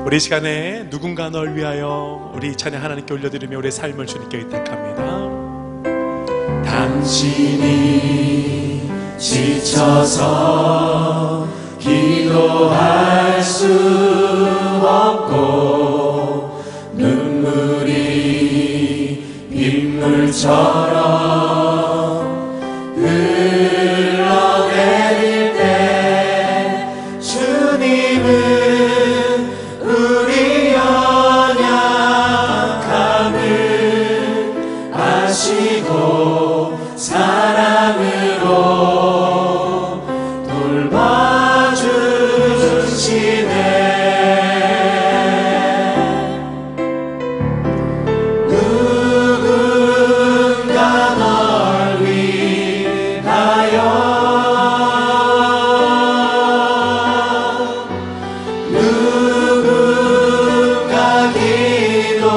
우리 시간에 누군가 널 위하여 우리 찬양 하나님께 올려드리며 우리의 삶을 주님께 의탁합니다. 당신이 지쳐서 기도할 수 없고 눈물이 빗물처럼 흘러내릴 때 주님은 우리 연약함을 아시고 사랑으로 돌봐주시네. 누군가 널 위하여 누군가 기도하네.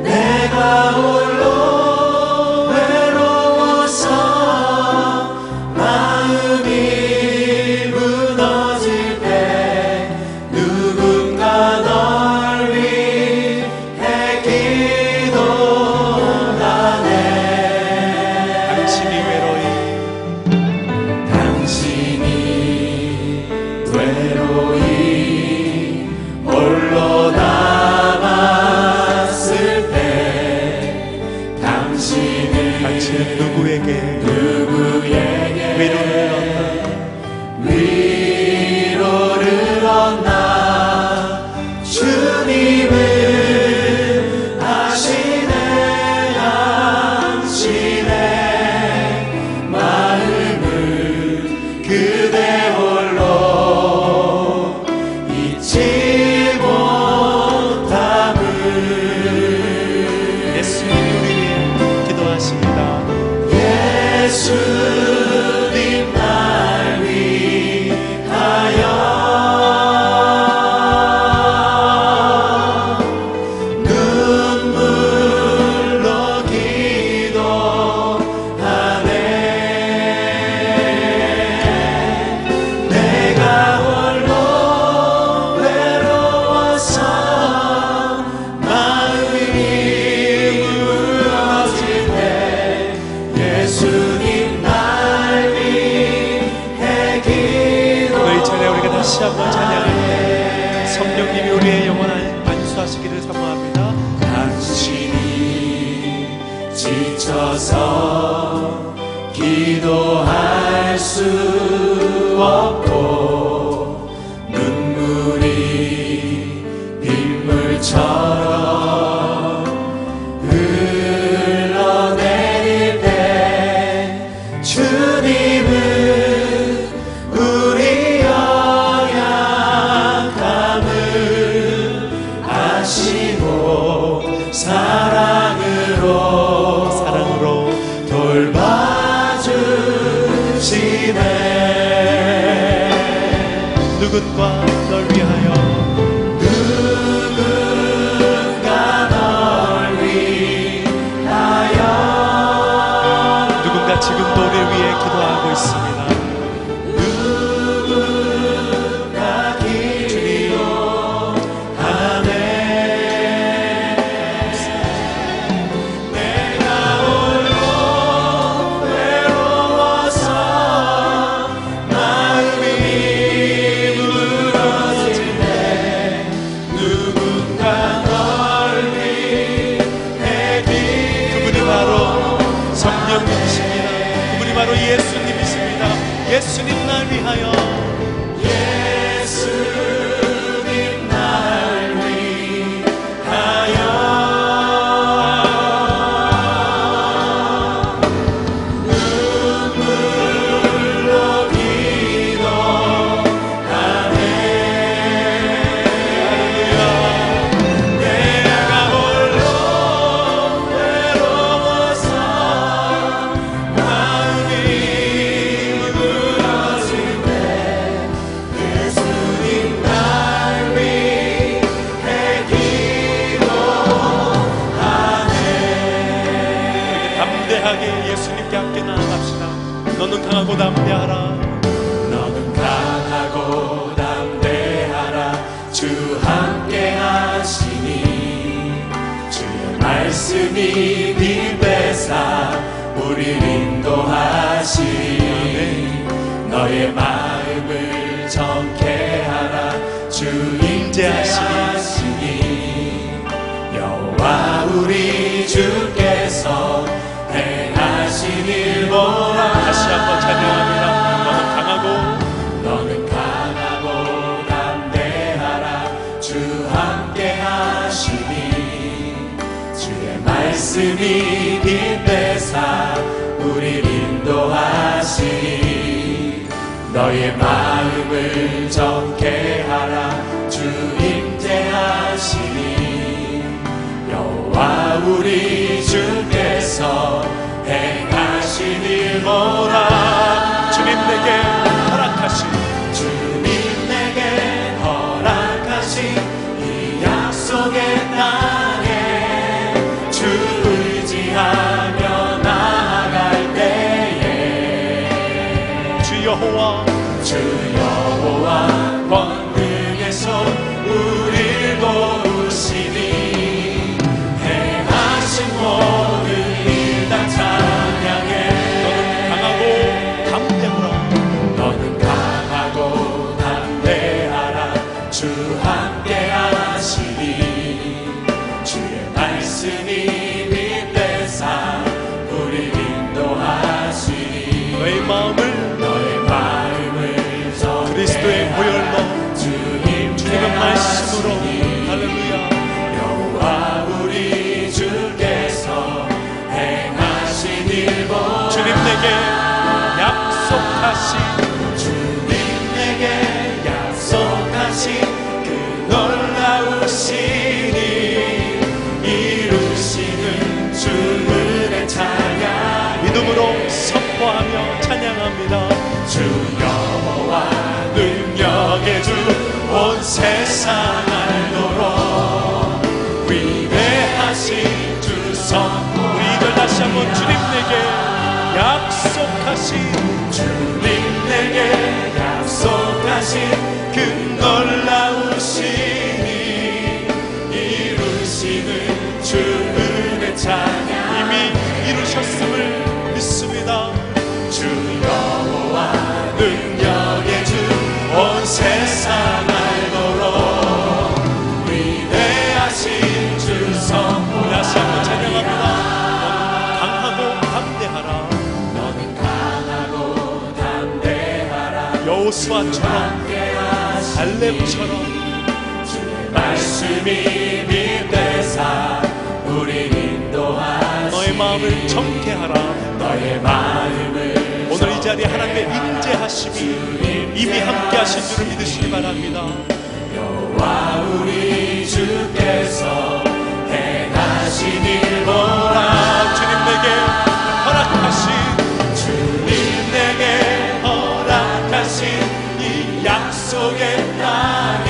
내가 홀로 외로워서 마음이 무너질 때 누군가 널 위해 기도하네. 당신이 외로이 홀로 남았을 때 당신은 누구에게 위로를 얻나. 주님은 아시네. 당신의 마음을 그대 홀로 잊지 못함을. 예수님이 우리 위해 기도하십니다. 예수님 날 위하여 눈물로 기도하네. 내가 홀로 외로워서 마음이 무너질 때 예수님 날 위해 기도. 너희 전에 우리가 다시 한번 찬양할 때 성령님이 우리의 영혼을 안수하시기를 사모합니다. 당신이 지쳐서 기도할 수 없고 눈물이 빗물처럼 흘러내릴 때 주님은 우리 연약함을 아시고 사랑으로 돌봐주시네. 누군가 널 위하여 누군가 널 위하여 누군가 지금도 우리 위해 기도하고 있습니다. 누군가 기도하네. 내가 홀로 외로워서 마음이 무너질 때 누군가 널 위해 그분이 바로 성령님이십니다. 그분이 바로 예수님이십니다. 예수님 날 위하여 예수님 날 위하여 눈물로 기도하네. 내가 홀로 외로워서 마음이 무너질 때 예수님 날 위해 기도하네. 담대하게 예수님께 함께 나아갑시다. 너는 강하고 담대하라. 너는 주 함께 하시니 주의 말씀이 빛 되사 우리를 인도하시니 너의 마음을 정케하라 주 임재하시니 여호와 우리 주께서 행하신 일 보라. 다시 한번 찬양합니다. 너는 강하고 담대하라 주 함께 하시니 주의 말씀이 빛내사 우리를 인도하시니 너의 마음을 정케하라 주 임재하시니 여호와 우리 주께서 행하신 일 보라. 주님 내게 허락하신 주님 내게 허락하신 이 약속의 땅에 주 의지하며 나아갈 때에 주 여호와 권능의 손 우릴 도우시니 행하신 모든 일 다 찬양해. 너는 강하고 담대하라 주 함께 하시니 주의 말씀이 빛내사 우리 인도하시니 너의 마음을 그리스도의 보혈로 주님의 말씀으로 할렐루야. 여호와 우리 주께서 행하신 일 보라. 주님 내게 약속하신 그 놀라우시니 이루시는 주 은혜 찬양. 믿음으로 선포하며 찬양합니다. 주 여호와 능력의 주 온 세상 알도록 위대하신 주 선포. 우리들 다시 한번 주님 내게 약속하신 주님 내게 약속하신 그 놀라우시니 이루시는 주 은혜 찬양. 이미 이루셨음을 믿습니다. 주 여호와 능력의 주 온 세상 알도록 위대하신 주 선포. 다시 한번 찬양합니다. 너는 강하고 담대하라 여호수아처럼 갈렙처럼 주의 말씀이 빛내사 우리 인도하시니 너의 마음을 정케하라. 너의 마음을 오늘 이 자리에 하나님의 임재하심이 이미 함께 하신 줄을 믿으시기 바랍니다. 여호와 우리 주께서 행하신 일 보라. 주님 내게 허락하신 이 약속의 땅에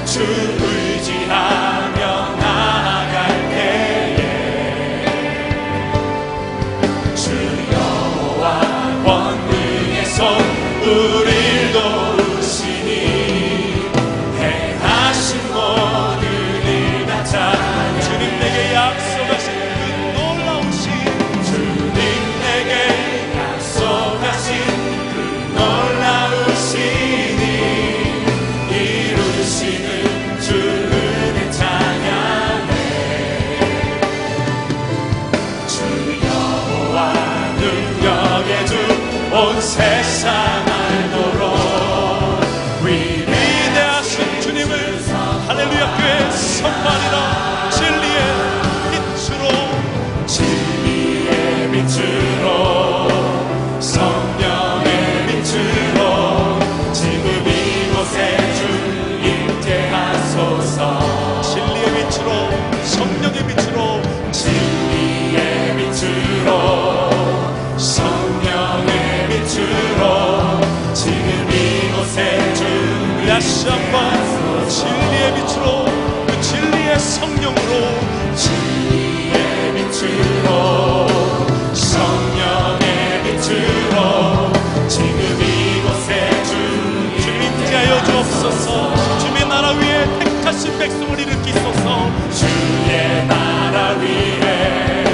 주 의지하며 나아갈 때에 주 여호와 권능의 손 우릴 도우시니 행하신 모든 일 다 찬양. 주님 내게 약속하신 그 놀라우신 주님 내게 약속하신 그 놀라우시니 이루시는 주 은혜 찬양해. 주 여호와 능력의 주 온 세상 알도록 위대하신 주님을 할렐루야 교회 선발이라. 진리의 빛으로 성령의 빛으로 지금 이곳에 주 임재하소서. 진리의 빛으로 성령의 빛으로 진리의 빛으로 성령의 빛으로 지금 이곳에 주 다시 한번 진리의 빛으로 그 진리의 성령으로 진리의 빛으로 성령의 빛으로 지금 이곳에 주 주님 임재하여 주옵소서. 주님의 나라 택하신 백성을 일으키소서. 주의 나라 위에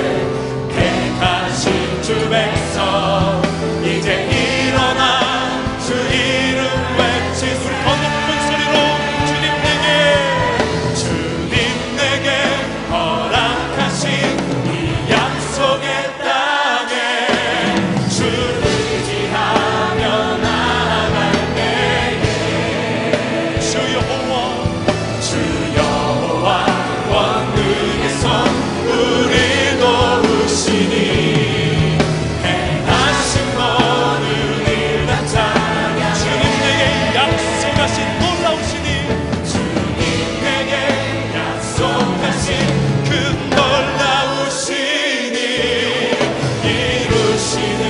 택하신 주 백성 이제 일어나 주 이름 외치소. 더 높은 소리로 주님 내게 허락하신 이 약속의 땅에 주를 의지하며 나아갈 때에 주 여호와 원능의 손 우리 도우시니 행하신 모든 일 다 찬양. 주님 내게 약속하신 놀라우시니 큰 놀라우시니 이루시는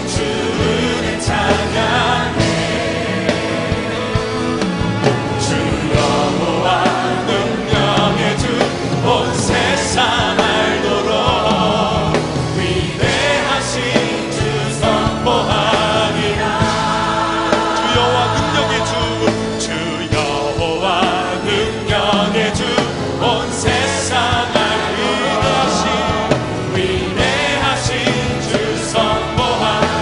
주를 찬양해. 주 여호와 능력의 주 온 세상 알도록 위대하신 주 선포하리라. 주 여호와 능력의 주 여호와 능력의 주 온 세상 위대하신 주 선포하리라.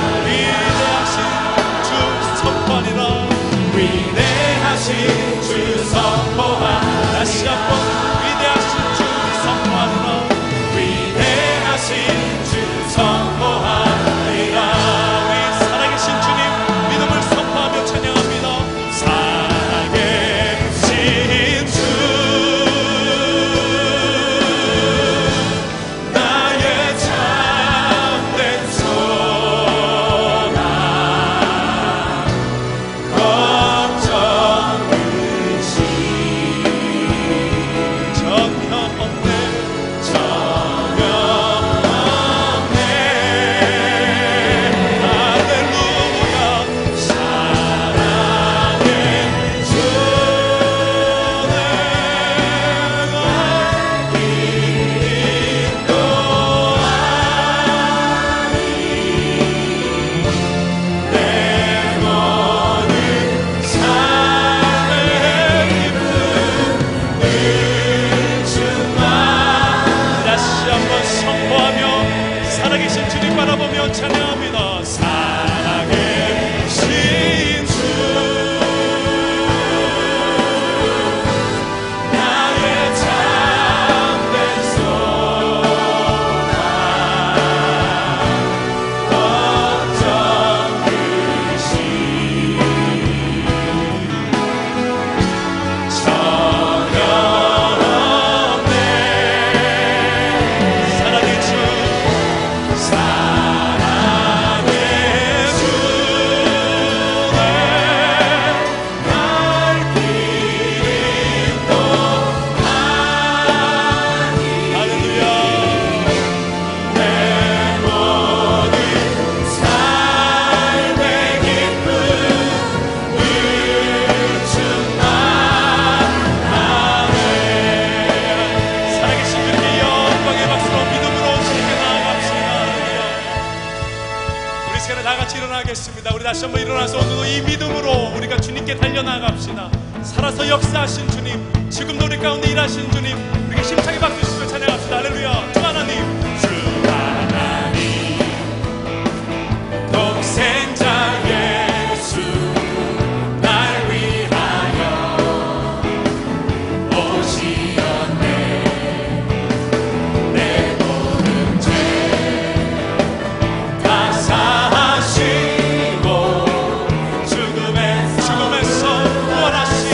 위대하신 주 선포하리라. 다시 한번 위대하신 주 선포하리라. 위대하신 주 선포하리라. 우리 살아계신 주님 믿음을 선포하며 찬양합니다. 살아계신 주 나의 참된 소망 걱정 근심 전혀 없네. 전혀 없네. 할렐루야. 사랑의 주 내가 길 인도하니 내 모든 삶의 기쁨 늘 주만. 다시 한번 선포하며 살아계신 주님 바라보며 찬양합니다. 살아계신 주 나의 참된 소망 걱정 근심 전혀 없네. 사랑의 주 사랑의 주 일어나겠습니다. 우리 다시 한번 일어나서 오늘도 이 믿음으로 우리가 주님께 달려나갑시다. 살아서 역사하신 주님, 지금도 우리 가운데 일하신 주님, 우리가 힘차게 박수 치며 찬양합시다. 할렐루야. 주 하나님, 주 하나님 독생자 예수 날 위하여 오시었네. 내 모든 죄 다 사하시고 죽음에서 부활하신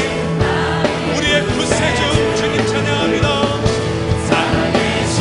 우리의 구세주 주님 찬양합니다. 살아계신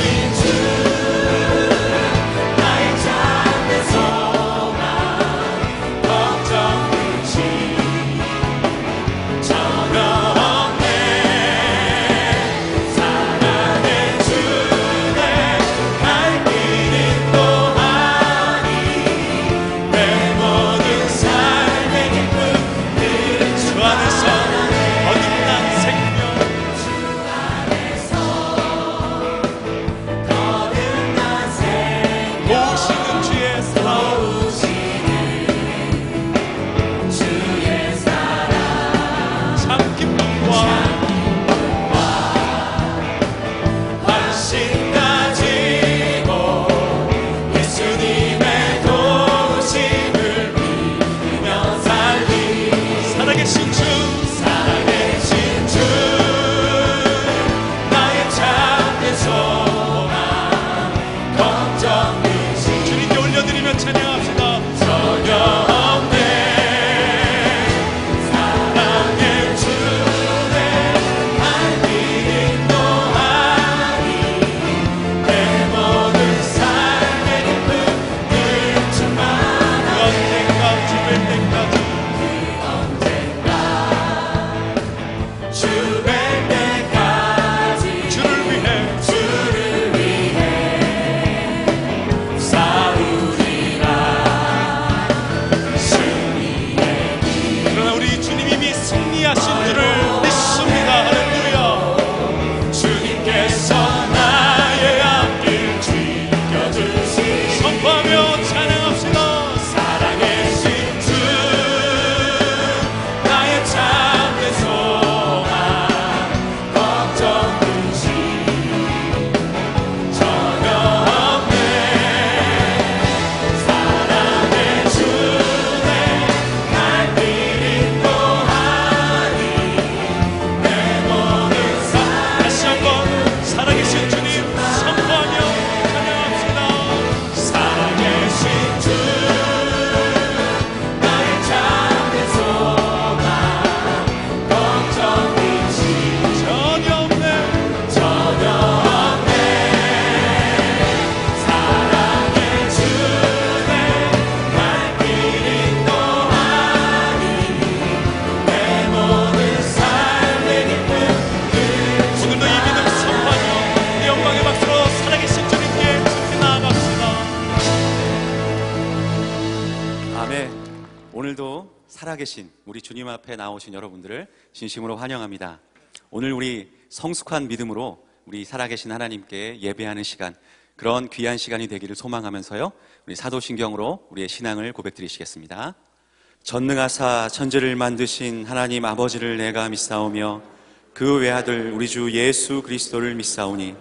살아계신 우리 주님 앞에 나오신 여러분들을 진심으로 환영합니다. 오늘 우리 성숙한 믿음으로 우리 살아계신 하나님께 예배하는 시간, 그런 귀한 시간이 되기를 소망하면서요, 우리 사도신경으로 우리의 신앙을 고백드리시겠습니다. 전능하사 천지를 만드신 하나님 아버지를 내가 믿사오며 그 외아들 우리 주 예수 그리스도를 믿사오니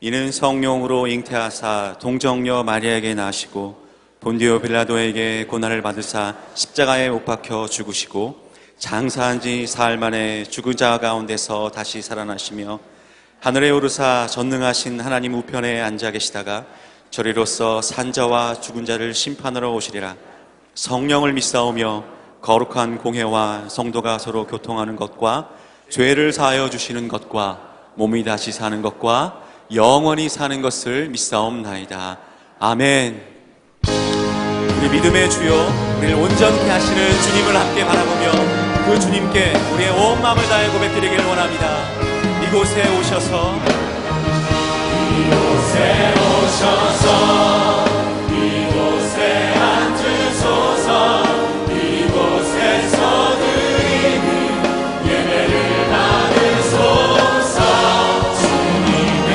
이는 성령으로 잉태하사 동정녀 마리아에게 나시고 본디오 빌라도에게 고난을 받으사 십자가에 못 박혀 죽으시고 장사한 지 사흘 만에 죽은 자 가운데서 다시 살아나시며 하늘에 오르사 전능하신 하나님 우편에 앉아 계시다가 저리로서 산자와 죽은 자를 심판하러 오시리라. 성령을 믿사오며 거룩한 공회와 성도가 서로 교통하는 것과 죄를 사하여 주시는 것과 몸이 다시 사는 것과 영원히 사는 것을 믿사옵나이다. 아멘. 우리 믿음의 주요, 우리를 온전케 하시는 주님을 함께 바라보며 그 주님께 우리의 온 마음을 다해 고백드리길 원합니다. 이곳에 오셔서 이곳에 앉으소서. 이곳에서 드리는 예배를 받으소서. 주님의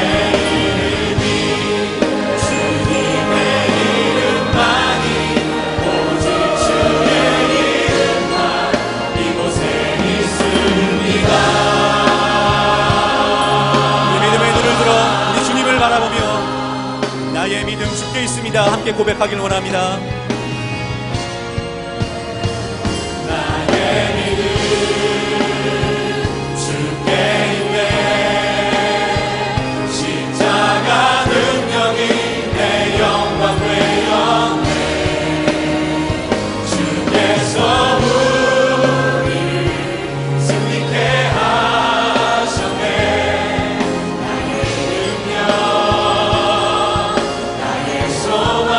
이름만이 오직 주의 이름만 이곳에 있습니다. 우리 믿음의 눈을 들어 우리 주님을 바라보며 나의 믿음 주께 있습니다. 함께 고백하길 원합니다. 나의 믿음 주께 있네. 십자가 능력이 내 영광 되었네. 주께서 우리를 승리케 하셨네. 나의 능력, 나의 소망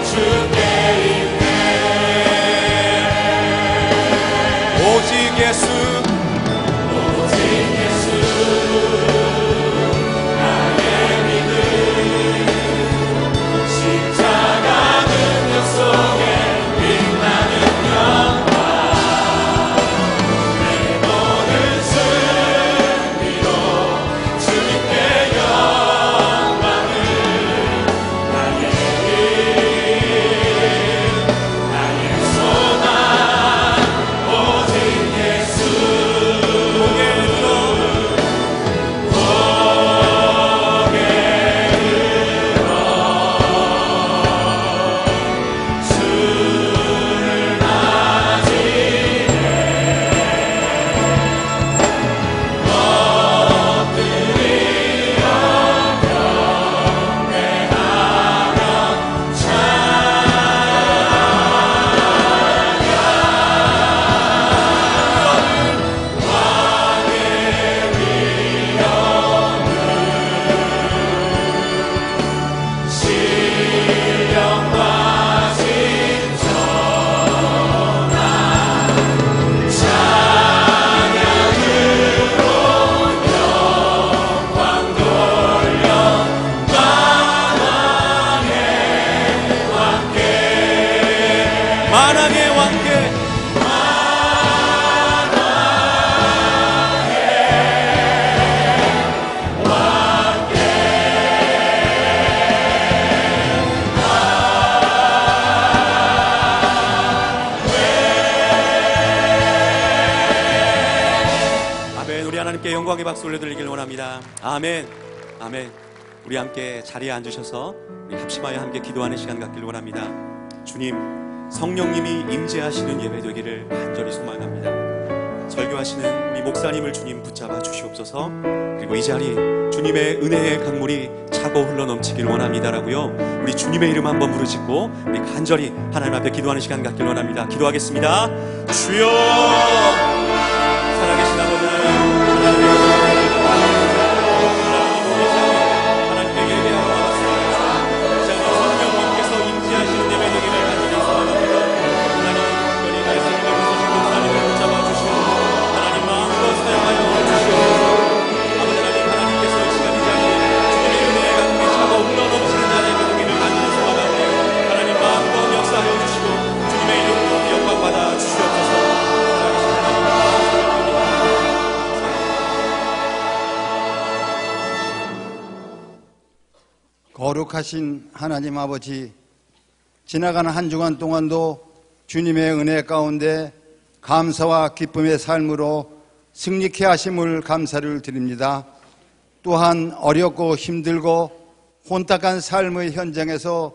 주께 있네. 오직 예수, 오직 예수. 나의 믿음 십자가 능력 속에 빛나는 영광. 내 모든 승리로 주님께 영광을. 나의 힘, 나의 소망 오직 예수. 고개 들어 주를 맞이해 엎드리어 경배하며 신령과 진정한 찬양으로 영광 돌려 만왕의 왕께, 만왕의 왕께, 아멘. 우리 하나님께 영광의 박수 올려드리길 원합니다. 아멘. 아멘. 우리 함께 자리에 앉으셔서 우리 합심하여 함께 기도하는 시간 갖길 원합니다. 주님, 성령님이 임재하시는 예배 되기를 간절히 소망합니다. 설교하시는 우리 목사님을 주님 붙잡아 주시옵소서. 그리고 이 자리 주님의 은혜의 강물이 차고 흘러넘치길 원합니다라고요, 우리 주님의 이름 한번 부르짖고 우리 간절히 하나님 앞에 기도하는 시간 갖길 원합니다. 기도하겠습니다. 주여, 살아계신 아버지 하나님께 예배하러 나왔습니다. 이장로 성령님께서 임재하시는 예배 되기를 간절히 소망합니다. 하나님, 특별히 말씀을 부서신 목사님을 붙잡아 주시고 하나님 마음껏 사용하여 주시옵소서. 아버지 하나님, 하나님께서 이 시간 이 자리에 주님의 은혜의 강물이 차고 흘러넘치는 자리에 되기를 간절히 소망합니다. 하나님 마음껏 역사하여 주시고 주님의 이름으로 영광 받아 주시옵소서. 거룩하신 하나님 아버지, 지나가는 한 주간 동안도 주님의 은혜 가운데 감사와 기쁨의 삶으로 승리케 하심을 감사를 드립니다. 또한 어렵고 힘들고 혼탁한 삶의 현장에서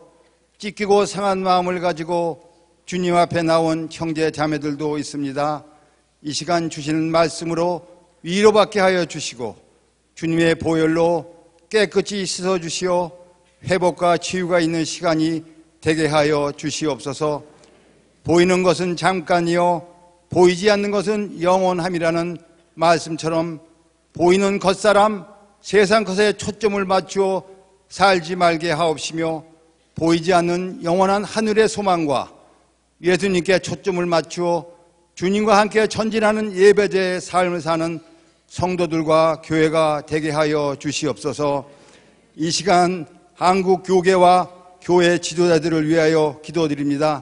찢기고 상한 마음을 가지고 주님 앞에 나온 형제 자매들도 있습니다. 이 시간 주시는 말씀으로 위로받게 하여 주시고 주님의 보혈로 깨끗이 씻어주시어 회복과 치유가 있는 시간이 되게 하여 주시옵소서. 보이는 것은 잠깐이요 보이지 않는 것은 영원함이라는 말씀처럼 보이는 겉사람 세상 것에 초점을 맞추어 살지 말게 하옵시며 보이지 않는 영원한 하늘의 소망과 예수님께 초점을 맞추어 주님과 함께 전진하는 예배자의 삶을 사는 성도들과 교회가 되게 하여 주시옵소서. 이 시간 한국 교계와 교회 지도자들을 위하여 기도드립니다.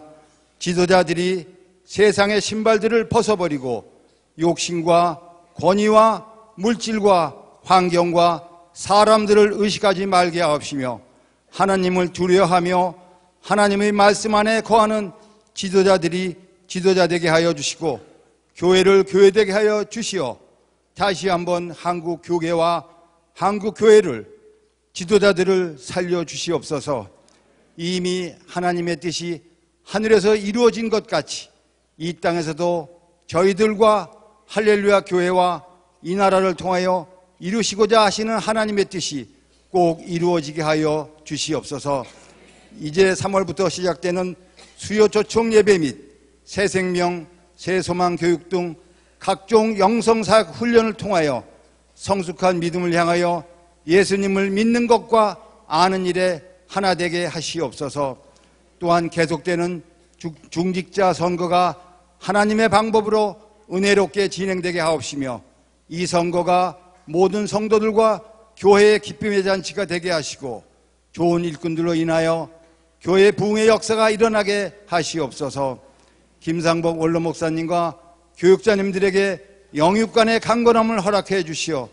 지도자들이 세상의 신발들을 벗어버리고 욕심과 권위와 물질과 환경과 사람들을 의식하지 말게 하옵시며 하나님을 두려워하며 하나님의 말씀 안에 거하는 지도자들이 지도자 되게 하여 주시고 교회를 교회되게 하여 주시어 다시 한번 한국 교계와 한국 교회를 지도자들을 살려 주시옵소서. 이미 하나님의 뜻이 하늘에서 이루어진 것 같이 이 땅에서도 저희들과 할렐루야 교회와 이 나라를 통하여 이루시고자 하시는 하나님의 뜻이 꼭 이루어지게 하여 주시옵소서. 이제 3월부터 시작되는 수요 초청 예배 및 새생명, 새소망 교육 등 각종 영성사역 훈련을 통하여 성숙한 믿음을 향하여 예수님을 믿는 것과 아는 일에 하나 되게 하시옵소서. 또한 계속되는 중직자 선거가 하나님의 방법으로 은혜롭게 진행되게 하옵시며 이 선거가 모든 성도들과 교회의 기쁨의 잔치가 되게 하시고 좋은 일꾼들로 인하여 교회 부흥의 역사가 일어나게 하시옵소서. 김상복 원로 목사님과 교육자님들에게 영육간의 강건함을 허락해 주시어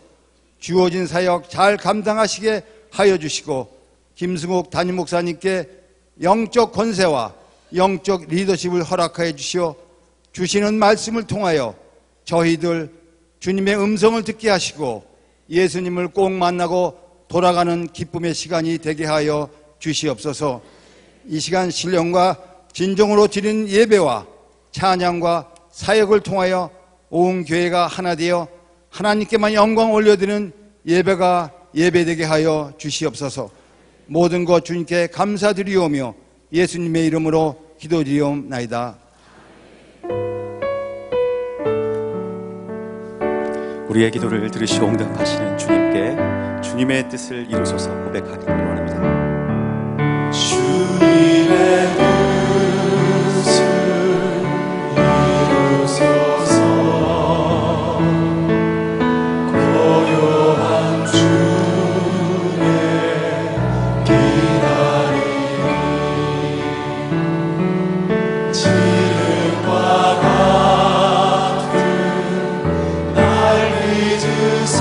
주어진 사역 잘 감당하시게 하여 주시고 김승욱 담임 목사님께 영적 권세와 영적 리더십을 허락하여 주시어 주시는 말씀을 통하여 저희들 주님의 음성을 듣게 하시고 예수님을 꼭 만나고 돌아가는 기쁨의 시간이 되게 하여 주시옵소서. 이 시간 신령과 진정으로 드리는 예배와 찬양과 사역을 통하여 온 교회가 하나 되어 하나님께만 영광 올려드리는 예배가 예배되게 하여 주시옵소서. 모든 것 주님께 감사드리오며 예수님의 이름으로 기도드리옵나이다. 우리의 기도를 들으시고 응답하시는 주님께 주님의 뜻을 이루소서 고백하기를 원합니다. 주님의 뜻을 이루소서. 고요한 주의 기다림이 지름과 같은 날 믿으사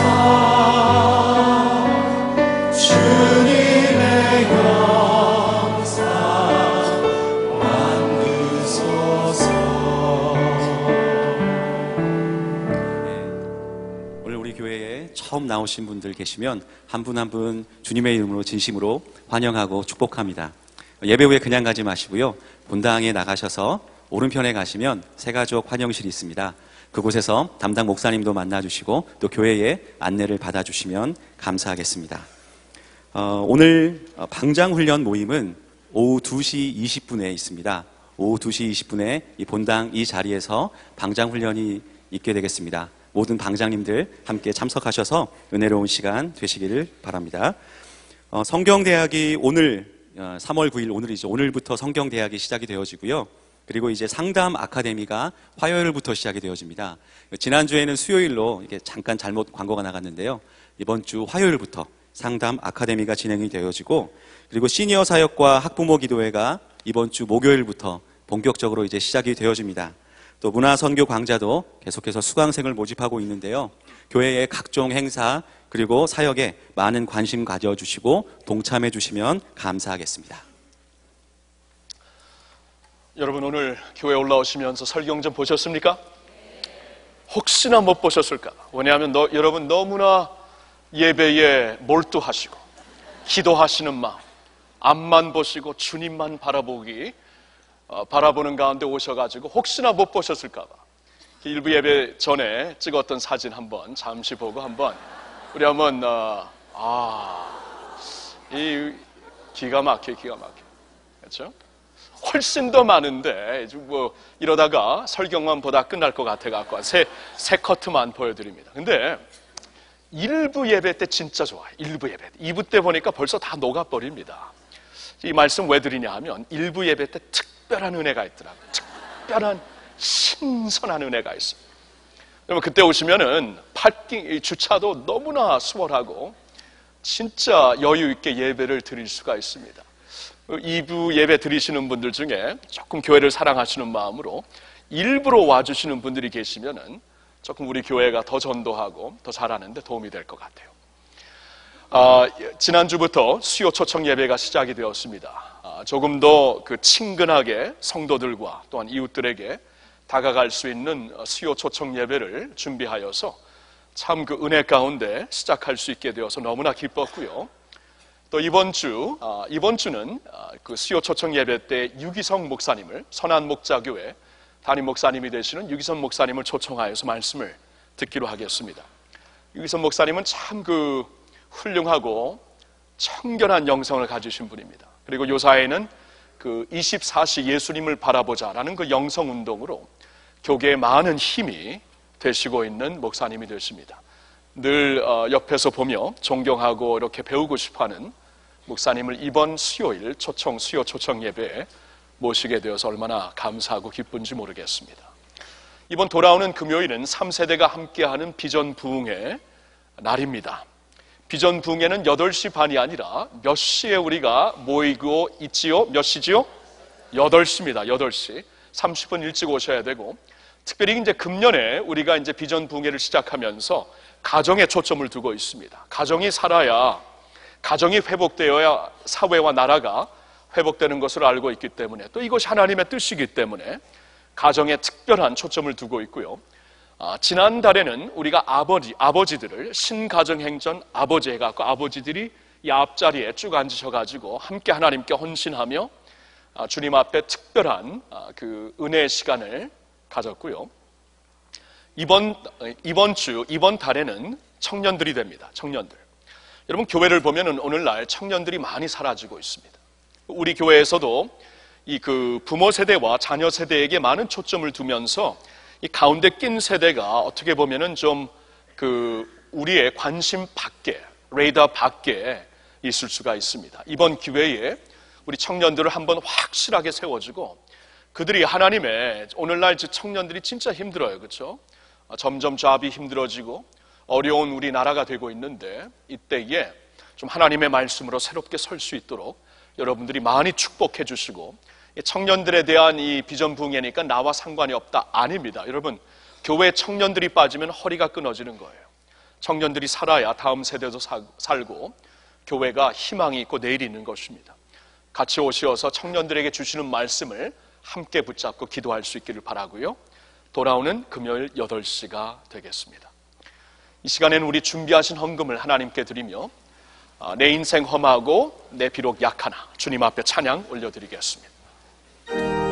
주님의 영상 만드소서. 오늘 우리 교회에 처음 나오신 분들 계시면 한 분 한 분 주님의 이름으로 진심으로 환영하고 축복합니다. 예배 후에 그냥 가지 마시고요. 본당에 나가셔서 오른편에 가시면 새가족 환영실이 있습니다. 그곳에서 담당 목사님도 만나주시고 또 교회에 안내를 받아주시면 감사하겠습니다. 오늘 방장훈련 모임은 오후 2시 20분에 있습니다. 오후 2시 20분에 이 본당 이 자리에서 방장훈련이 있게 되겠습니다. 모든 방장님들 함께 참석하셔서 은혜로운 시간 되시기를 바랍니다. 성경대학이 오늘 3월 9일 오늘이죠. 오늘부터 성경대학이 시작이 되어지고요. 그리고 이제 상담 아카데미가 화요일부터 시작이 되어집니다. 지난주에는 수요일로 이게 잠깐 잘못 광고가 나갔는데요. 이번 주 화요일부터 상담 아카데미가 진행이 되어지고 그리고 시니어 사역과 학부모 기도회가 이번 주 목요일부터 본격적으로 이제 시작이 되어집니다. 또 문화선교 강좌도 계속해서 수강생을 모집하고 있는데요. 교회의 각종 행사, 그리고 사역에 많은 관심 가져주시고 동참해 주시면 감사하겠습니다. 여러분, 오늘 교회 올라오시면서 설경 좀 보셨습니까? 혹시나 못 보셨을까? 왜냐하면 여러분 너무나 예배에 몰두하시고 기도하시는 마음, 앞만 보시고 주님만 바라보는 가운데 오셔가지고 혹시나 못 보셨을까 봐 일부 예배 전에 찍었던 사진 한번 잠시 보고 한번 우리 한번 이 기가 막혀 그렇죠? 훨씬 더 많은데 뭐 이러다가 설경만 보다 끝날 것 같아갖고 세 커트만 보여드립니다. 근데 일부 예배 때 진짜 좋아요. 일부 예배 2부 때 보니까 벌써 다 녹아버립니다. 이 말씀 왜 드리냐 하면 일부 예배 때 특별한 은혜가 있더라고요. 특별한 신선한 은혜가 있어요. 여러분 그때 오시면은 파킹 주차도 너무나 수월하고 진짜 여유 있게 예배를 드릴 수가 있습니다. 2부 예배 드리시는 분들 중에 조금 교회를 사랑하시는 마음으로 일부러 와주시는 분들이 계시면은 조금 우리 교회가 더 전도하고 더 잘하는데 도움이 될 것 같아요. 지난주부터 수요 초청 예배가 시작이 되었습니다. 조금 더 그 친근하게 성도들과 또한 이웃들에게 다가갈 수 있는 수요 초청 예배를 준비하여서 참 그 은혜 가운데 시작할 수 있게 되어서 너무나 기뻤고요. 또 이번 주는 그 수요 초청 예배 때 유기성 목사님을 선한목자교회 담임 목사님이 되시는 유기성 목사님을 초청하여서 말씀을 듣기로 하겠습니다. 유기성 목사님은 참 그 훌륭하고 청결한 영성을 가지신 분입니다. 그리고 요사에는 그 24시 예수님을 바라보자라는 그 영성 운동으로 교계에 많은 힘이 되시고 있는 목사님이 되십니다. 늘 옆에서 보며 존경하고 이렇게 배우고 싶어하는 목사님을 이번 수요일 수요 초청 예배에 모시게 되어서 얼마나 감사하고 기쁜지 모르겠습니다. 이번 돌아오는 금요일은 3세대가 함께하는 비전 부흥의 날입니다. 비전 부흥회는 8시 반이 아니라 몇 시에 우리가 모이고 있지요? 몇 시지요? 8시입니다. 8시. 30분 일찍 오셔야 되고, 특별히 이제 금년에 우리가 이제 비전 부흥회를 시작하면서 가정에 초점을 두고 있습니다. 가정이 살아야, 가정이 회복되어야 사회와 나라가 회복되는 것을 알고 있기 때문에, 또 이것이 하나님의 뜻이기 때문에 가정에 특별한 초점을 두고 있고요. 지난달에는 우리가 아버지들을 신가정행전 아버지 해갖고 아버지들이 이 앞자리에 쭉 앉으셔가지고 함께 하나님께 헌신하며 주님 앞에 특별한 그 은혜의 시간을 가졌고요. 이번 달에는 청년들이 됩니다. 청년들. 여러분 교회를 보면은 오늘날 청년들이 많이 사라지고 있습니다. 우리 교회에서도 이 그 부모 세대와 자녀 세대에게 많은 초점을 두면서 이 가운데 낀 세대가 어떻게 보면은 좀 그 우리의 관심 밖에, 레이더 밖에 있을 수가 있습니다. 이번 기회에 우리 청년들을 한번 확실하게 세워주고 그들이 하나님의 오늘날 청년들이 진짜 힘들어요. 그렇죠? 점점 잡이 힘들어지고 어려운 우리 나라가 되고 있는데 이때에 좀 하나님의 말씀으로 새롭게 설 수 있도록 여러분들이 많이 축복해 주시고 청년들에 대한 이 비전 부흥회니까 나와 상관이 없다. 아닙니다. 여러분 교회 청년들이 빠지면 허리가 끊어지는 거예요. 청년들이 살아야 다음 세대도 살고 교회가 희망이 있고 내일이 있는 것입니다. 같이 오셔서 청년들에게 주시는 말씀을 함께 붙잡고 기도할 수 있기를 바라고요. 돌아오는 금요일 8시가 되겠습니다. 이 시간에는 우리 준비하신 헌금을 하나님께 드리며 내 인생 험하고 내 비록 약하나 주님 앞에 찬양 올려드리겠습니다. 그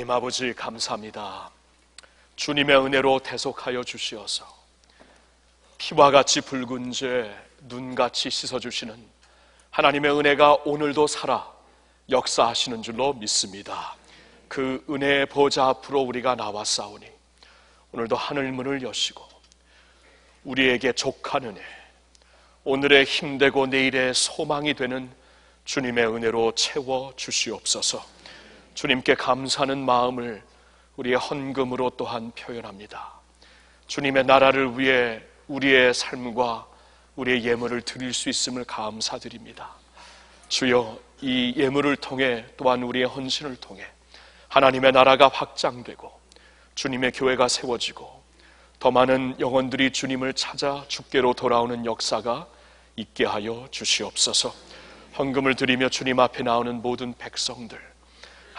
하나님 아버지 감사합니다. 주님의 은혜로 대속하여 주시어서 피와 같이 붉은 죄 눈같이 씻어주시는 하나님의 은혜가 오늘도 살아 역사하시는 줄로 믿습니다. 그 은혜의 보좌 앞으로 우리가 나왔사오니 오늘도 하늘 문을 여시고 우리에게 족한 은혜, 오늘의 힘되고 내일의 소망이 되는 주님의 은혜로 채워 주시옵소서. 주님께 감사하는 마음을 우리의 헌금으로 또한 표현합니다. 주님의 나라를 위해 우리의 삶과 우리의 예물을 드릴 수 있음을 감사드립니다. 주여, 이 예물을 통해 또한 우리의 헌신을 통해 하나님의 나라가 확장되고 주님의 교회가 세워지고 더 많은 영혼들이 주님을 찾아 주께로 돌아오는 역사가 있게 하여 주시옵소서. 헌금을 드리며 주님 앞에 나오는 모든 백성들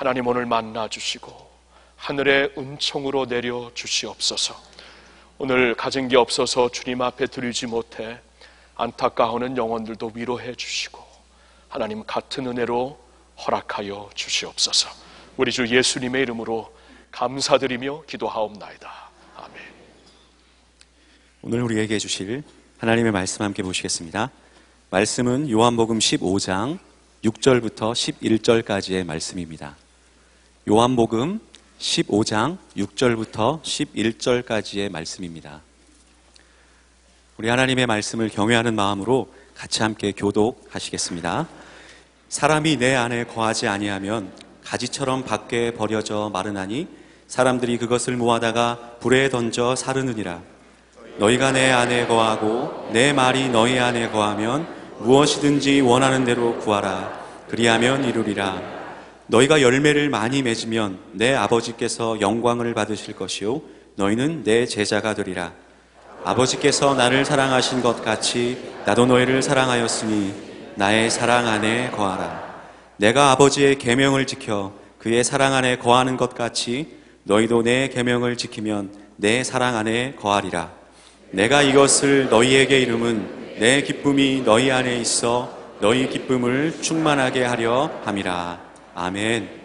하나님 오늘 만나 주시고 하늘의 은총으로 내려 주시옵소서. 오늘 가진 게 없어서 주님 앞에 드리지 못해 안타까워하는 영혼들도 위로해 주시고 하나님 같은 은혜로 허락하여 주시옵소서. 우리 주 예수님의 이름으로 감사드리며 기도하옵나이다. 아멘. 오늘 우리에게 주실 하나님의 말씀 함께 보시겠습니다. 말씀은 요한복음 15장 6절부터 11절까지의 말씀입니다. 요한복음 15장 6절부터 11절까지의 말씀입니다. 우리 하나님의 말씀을 경외하는 마음으로 같이 함께 교독하시겠습니다. 사람이 내 안에 거하지 아니하면 가지처럼 밖에 버려져 마르나니 사람들이 그것을 모아다가 불에 던져 사르느니라. 너희가 내 안에 거하고 내 말이 너희 안에 거하면 무엇이든지 원하는 대로 구하라. 그리하면 이루리라. 너희가 열매를 많이 맺으면 내 아버지께서 영광을 받으실 것이요 너희는 내 제자가 되리라. 아버지께서 나를 사랑하신 것 같이 나도 너희를 사랑하였으니 나의 사랑 안에 거하라. 내가 아버지의 계명을 지켜 그의 사랑 안에 거하는 것 같이 너희도 내 계명을 지키면 내 사랑 안에 거하리라. 내가 이것을 너희에게 이름은 내 기쁨이 너희 안에 있어 너희 기쁨을 충만하게 하려 함이라. 아멘.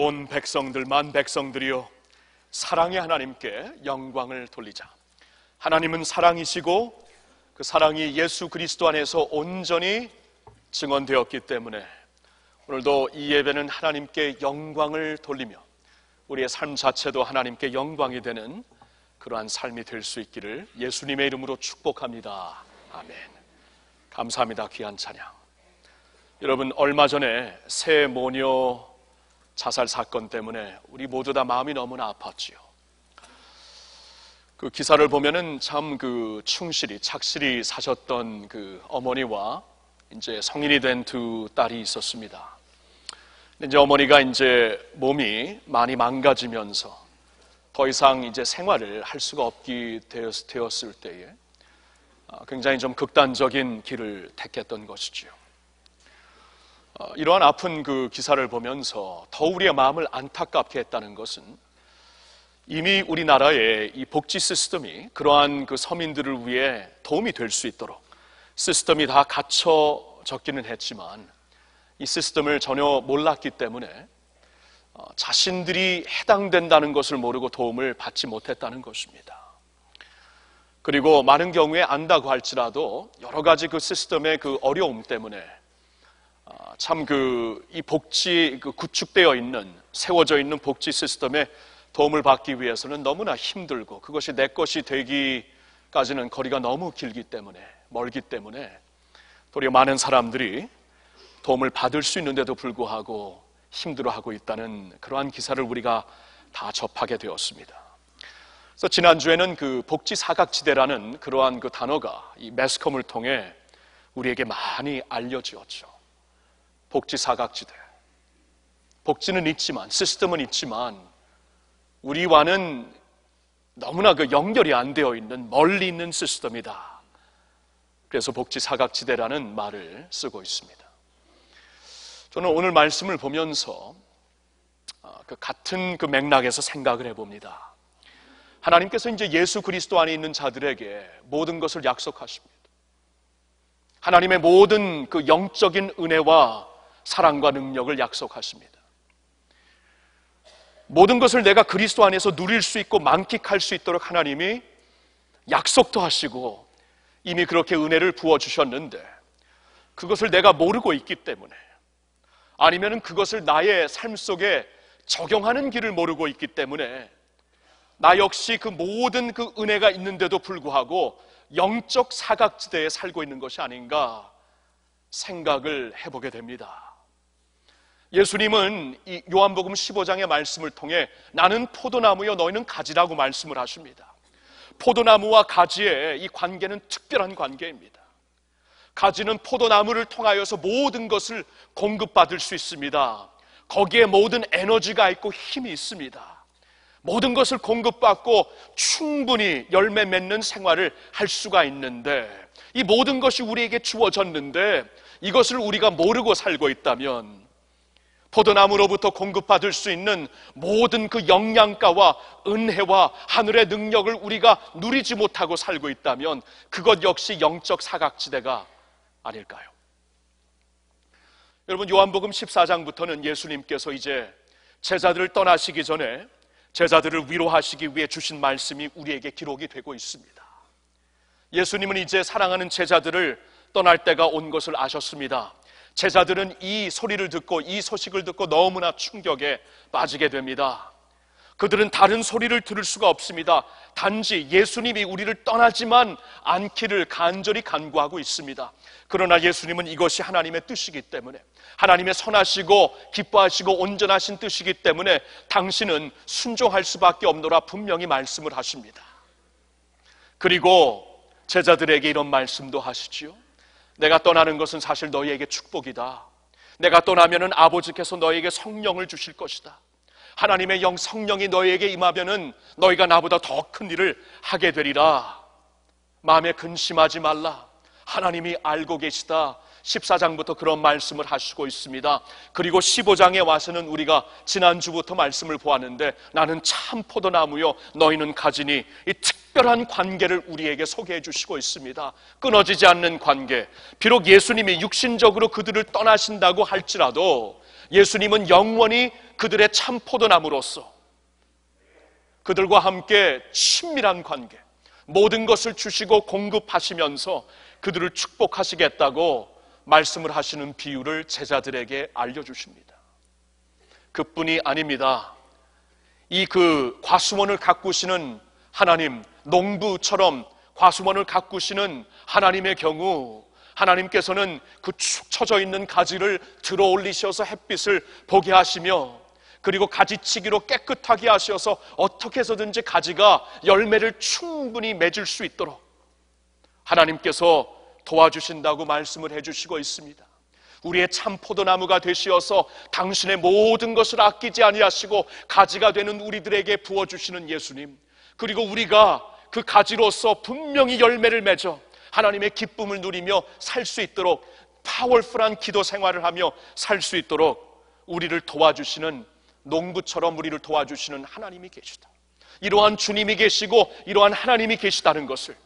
온 백성들, 만 백성들이여, 사랑의 하나님께 영광을 돌리자. 하나님은 사랑이시고 그 사랑이 예수 그리스도 안에서 온전히 증언되었기 때문에 오늘도 이 예배는 하나님께 영광을 돌리며 우리의 삶 자체도 하나님께 영광이 되는 그러한 삶이 될 수 있기를 예수님의 이름으로 축복합니다. 아멘. 감사합니다. 귀한 찬양. 여러분, 얼마 전에 새 모녀 자살 사건 때문에 우리 모두 다 마음이 너무나 아팠지요. 그 기사를 보면은 참 그 충실히 착실히 사셨던 그 어머니와 이제 성인이 된 두 딸이 있었습니다. 이제 어머니가 이제 몸이 많이 망가지면서 더 이상 이제 생활을 할 수가 없게 되었을 때에 굉장히 좀 극단적인 길을 택했던 것이죠. 이러한 아픈 그 기사를 보면서 더 우리의 마음을 안타깝게 했다는 것은 이미 우리나라의 이 복지 시스템이 그러한 그 서민들을 위해 도움이 될 수 있도록 시스템이 다 갖춰졌기는 했지만 이 시스템을 전혀 몰랐기 때문에 자신들이 해당된다는 것을 모르고 도움을 받지 못했다는 것입니다. 그리고 많은 경우에 안다고 할지라도 여러 가지 그 시스템의 그 어려움 때문에 참 이 복지 구축되어 있는, 세워져 있는 복지 시스템에 도움을 받기 위해서는 너무나 힘들고 그것이 내 것이 되기까지는 거리가 너무 멀기 때문에 도리어 많은 사람들이 도움을 받을 수 있는데도 불구하고 힘들어하고 있다는 그러한 기사를 우리가 다 접하게 되었습니다. 그래서 지난주에는 그 복지 사각지대라는 그러한 그 단어가 이 매스컴을 통해 우리에게 많이 알려지었죠. 복지 사각지대. 복지는 있지만, 시스템은 있지만 우리와는 너무나 그 연결이 안 되어 있는, 멀리 있는 시스템이다. 그래서 복지 사각지대라는 말을 쓰고 있습니다. 저는 오늘 말씀을 보면서 그 같은 그 맥락에서 생각을 해봅니다. 하나님께서 이제 예수 그리스도 안에 있는 자들에게 모든 것을 약속하십니다. 하나님의 모든 그 영적인 은혜와 사랑과 능력을 약속하십니다. 모든 것을 내가 그리스도 안에서 누릴 수 있고 만끽할 수 있도록 하나님이 약속도 하시고 이미 그렇게 은혜를 부어주셨는데 그것을 내가 모르고 있기 때문에 아니면 그것을 나의 삶 속에 적용하는 길을 모르고 있기 때문에 나 역시 그 모든 그 은혜가 있는데도 불구하고 영적 사각지대에 살고 있는 것이 아닌가 생각을 해보게 됩니다. 예수님은 이 요한복음 15장의 말씀을 통해 나는 포도나무여 너희는 가지라고 말씀을 하십니다. 포도나무와 가지의 이 관계는 특별한 관계입니다. 가지는 포도나무를 통하여서 모든 것을 공급받을 수 있습니다. 거기에 모든 에너지가 있고 힘이 있습니다. 모든 것을 공급받고 충분히 열매 맺는 생활을 할 수가 있는데 이 모든 것이 우리에게 주어졌는데 이것을 우리가 모르고 살고 있다면 포도나무로부터 공급받을 수 있는 모든 그 영양가와 은혜와 하늘의 능력을 우리가 누리지 못하고 살고 있다면 그것 역시 영적 사각지대가 아닐까요? 여러분, 요한복음 14장부터는 예수님께서 이제 제자들을 떠나시기 전에 제자들을 위로하시기 위해 주신 말씀이 우리에게 기록이 되고 있습니다. 예수님은 이제 사랑하는 제자들을 떠날 때가 온 것을 아셨습니다. 제자들은 이 소리를 듣고 이 소식을 듣고 너무나 충격에 빠지게 됩니다. 그들은 다른 소리를 들을 수가 없습니다. 단지 예수님이 우리를 떠나지만 않기를 간절히 간구하고 있습니다. 그러나 예수님은 이것이 하나님의 뜻이기 때문에 하나님의 선하시고 기뻐하시고 온전하신 뜻이기 때문에 당신은 순종할 수밖에 없노라 분명히 말씀을 하십니다. 그리고 제자들에게 이런 말씀도 하시지요. 내가 떠나는 것은 사실 너희에게 축복이다. 내가 떠나면은 아버지께서 너희에게 성령을 주실 것이다. 하나님의 영 성령이 너희에게 임하면은 너희가 나보다 더 큰 일을 하게 되리라. 마음에 근심하지 말라. 하나님이 알고 계시다. 14장부터 그런 말씀을 하시고 있습니다. 그리고 15장에 와서는 우리가 지난주부터 말씀을 보았는데 나는 참 포도나무요 너희는 가지니, 이 특별한 관계를 우리에게 소개해 주시고 있습니다. 끊어지지 않는 관계. 비록 예수님이 육신적으로 그들을 떠나신다고 할지라도 예수님은 영원히 그들의 참 포도나무로서 그들과 함께 친밀한 관계, 모든 것을 주시고 공급하시면서 그들을 축복하시겠다고 말씀을 하시는 비유를 제자들에게 알려주십니다. 그뿐이 아닙니다. 이 과수원을 가꾸시는 하나님, 농부처럼 과수원을 가꾸시는 하나님의 경우, 하나님께서는 그 축 처져 있는 가지를 들어 올리셔서 햇빛을 보게 하시며, 그리고 가지치기로 깨끗하게 하셔서 어떻게 해서든지 가지가 열매를 충분히 맺을 수 있도록 하나님께서 도와주신다고 말씀을 해주시고 있습니다. 우리의 참 포도나무가 되시어서 당신의 모든 것을 아끼지 아니하시고 가지가 되는 우리들에게 부어주시는 예수님, 그리고 우리가 그 가지로서 분명히 열매를 맺어 하나님의 기쁨을 누리며 살 수 있도록 파워풀한 기도 생활을 하며 살 수 있도록 우리를 도와주시는, 농부처럼 우리를 도와주시는 하나님이 계시다. 이러한 주님이 계시고 이러한 하나님이 계시다는 것을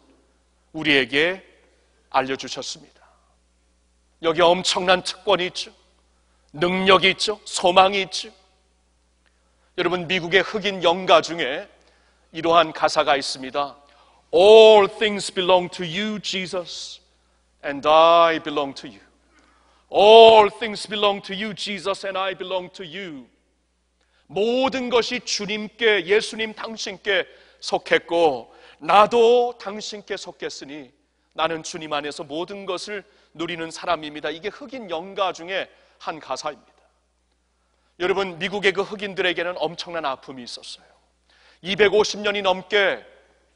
우리에게 알려주셨습니다. 여기에 엄청난 특권이 있죠. 능력이 있죠. 소망이 있죠. 여러분, 미국의 흑인 영가 중에 이러한 가사가 있습니다. All things belong to you, Jesus, and I belong to you. All things belong to you, Jesus, and I belong to you. 모든 것이 주님께, 예수님 당신께 속했고 나도 당신께 속했으니 나는 주님 안에서 모든 것을 누리는 사람입니다. 이게 흑인 영가 중에 한 가사입니다. 여러분, 미국의 그 흑인들에게는 엄청난 아픔이 있었어요. 250년이 넘게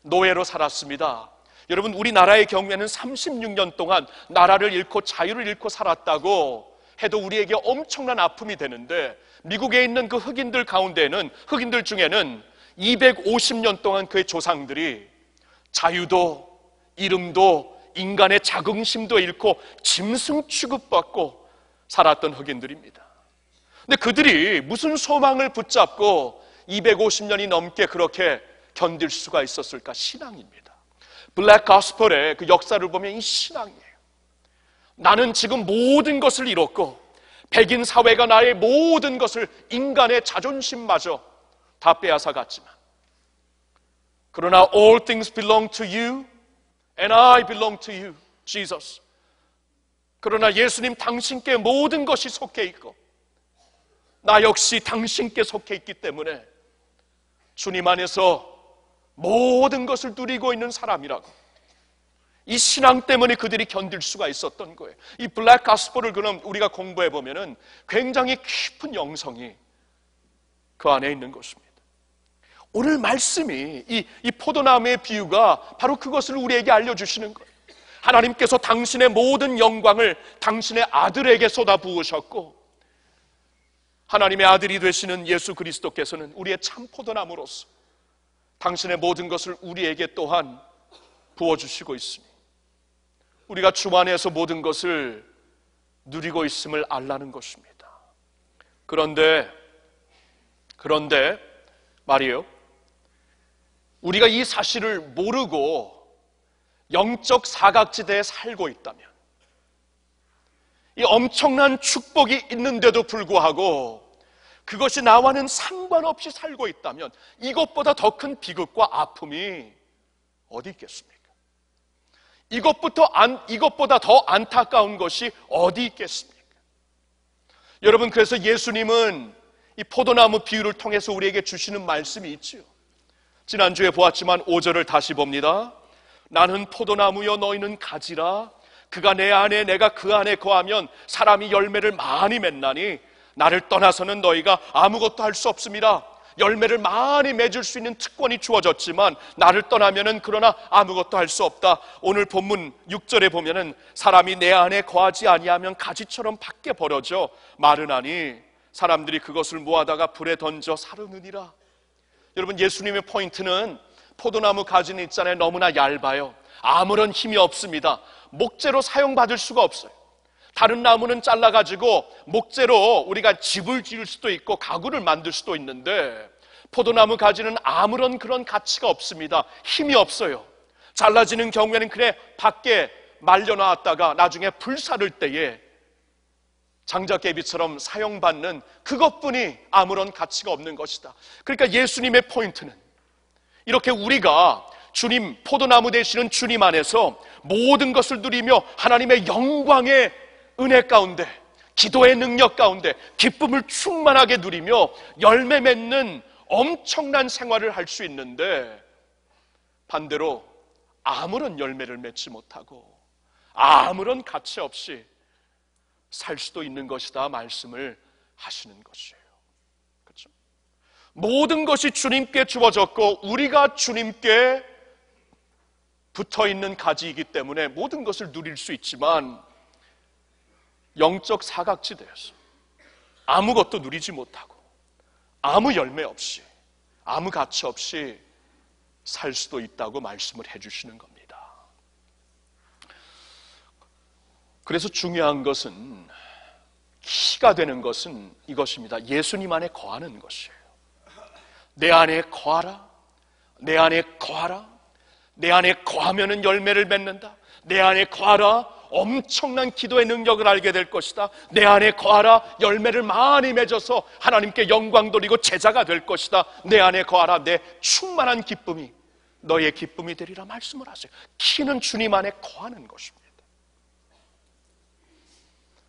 노예로 살았습니다. 여러분, 우리나라의 경우에는 36년 동안 나라를 잃고 자유를 잃고 살았다고 해도 우리에게 엄청난 아픔이 되는데, 미국에 있는 그 흑인들 가운데는, 흑인들 중에는 250년 동안 그의 조상들이 자유도 이름도 인간의 자긍심도 잃고 짐승 취급받고 살았던 흑인들입니다. 근데 그들이 무슨 소망을 붙잡고 250년이 넘게 그렇게 견딜 수가 있었을까? 신앙입니다. 블랙 가스펠의 그 역사를 보면 이 신앙이에요. 나는 지금 모든 것을 잃었고 백인 사회가 나의 모든 것을, 인간의 자존심마저 다 빼앗아갔지만, 그러나 all things belong to you and I belong to you, Jesus. 그러나 예수님 당신께 모든 것이 속해 있고 나 역시 당신께 속해 있기 때문에 주님 안에서 모든 것을 누리고 있는 사람이라고, 이 신앙 때문에 그들이 견딜 수가 있었던 거예요. 이 블랙 가스펠을 그럼 우리가 공부해 보면은 굉장히 깊은 영성이 그 안에 있는 것입니다. 오늘 말씀이 이 포도나무의 비유가 바로 그것을 우리에게 알려주시는 거예요. 하나님께서 당신의 모든 영광을 당신의 아들에게 쏟아 부으셨고, 하나님의 아들이 되시는 예수 그리스도께서는 우리의 참 포도나무로서 당신의 모든 것을 우리에게 또한 부어주시고 있습니다. 우리가 주 안에서 모든 것을 누리고 있음을 알라는 것입니다. 그런데 말이에요, 우리가 이 사실을 모르고 영적 사각지대에 살고 있다면, 이 엄청난 축복이 있는데도 불구하고 그것이 나와는 상관없이 살고 있다면, 이것보다 더 큰 비극과 아픔이 어디 있겠습니까? 이것보다 더 안타까운 것이 어디 있겠습니까? 여러분, 그래서 예수님은 이 포도나무 비유를 통해서 우리에게 주시는 말씀이 있지요. 지난주에 보았지만 5절을 다시 봅니다. 나는 포도나무여 너희는 가지라. 그가 내 안에 내가 그 안에 거하면 사람이 열매를 많이 맺나니 나를 떠나서는 너희가 아무것도 할 수 없습니다. 열매를 많이 맺을 수 있는 특권이 주어졌지만 나를 떠나면은 그러나 아무것도 할 수 없다. 오늘 본문 6절에 보면은 사람이 내 안에 거하지 아니하면 가지처럼 밖에 버려져 마르나니 사람들이 그것을 모아다가 불에 던져 사르느니라. 여러분, 예수님의 포인트는 포도나무 가지는 있잖아요. 너무나 얇아요. 아무런 힘이 없습니다. 목재로 사용받을 수가 없어요. 다른 나무는 잘라가지고 목재로 우리가 집을 지을 수도 있고 가구를 만들 수도 있는데 포도나무 가지는 아무런 그런 가치가 없습니다. 힘이 없어요. 잘라지는 경우에는 그래 밖에 말려놨다가 나중에 불사를 때에 장작개비처럼 사용받는 그것뿐이 아무런 가치가 없는 것이다. 그러니까 예수님의 포인트는 이렇게 우리가 주님, 포도나무 되시는 주님 안에서 모든 것을 누리며 하나님의 영광의 은혜 가운데, 기도의 능력 가운데 기쁨을 충만하게 누리며 열매 맺는 엄청난 생활을 할 수 있는데, 반대로 아무런 열매를 맺지 못하고 아무런 가치 없이 살 수도 있는 것이다 말씀을 하시는 것이에요. 그렇죠? 모든 것이 주님께 주어졌고 우리가 주님께 붙어있는 가지이기 때문에 모든 것을 누릴 수 있지만 영적 사각지대에서 아무것도 누리지 못하고 아무 열매 없이 아무 가치 없이 살 수도 있다고 말씀을 해주시는 겁니다. 그래서 중요한 것은, 키가 되는 것은 이것입니다. 예수님 안에 거하는 것이에요. 내 안에 거하라, 내 안에 거하라, 내 안에 거하면은 열매를 맺는다. 내 안에 거하라, 엄청난 기도의 능력을 알게 될 것이다. 내 안에 거하라, 열매를 많이 맺어서 하나님께 영광 돌리고 제자가 될 것이다. 내 안에 거하라, 내 충만한 기쁨이 너의 기쁨이 되리라 말씀을 하세요. 키는 주님 안에 거하는 것입니다.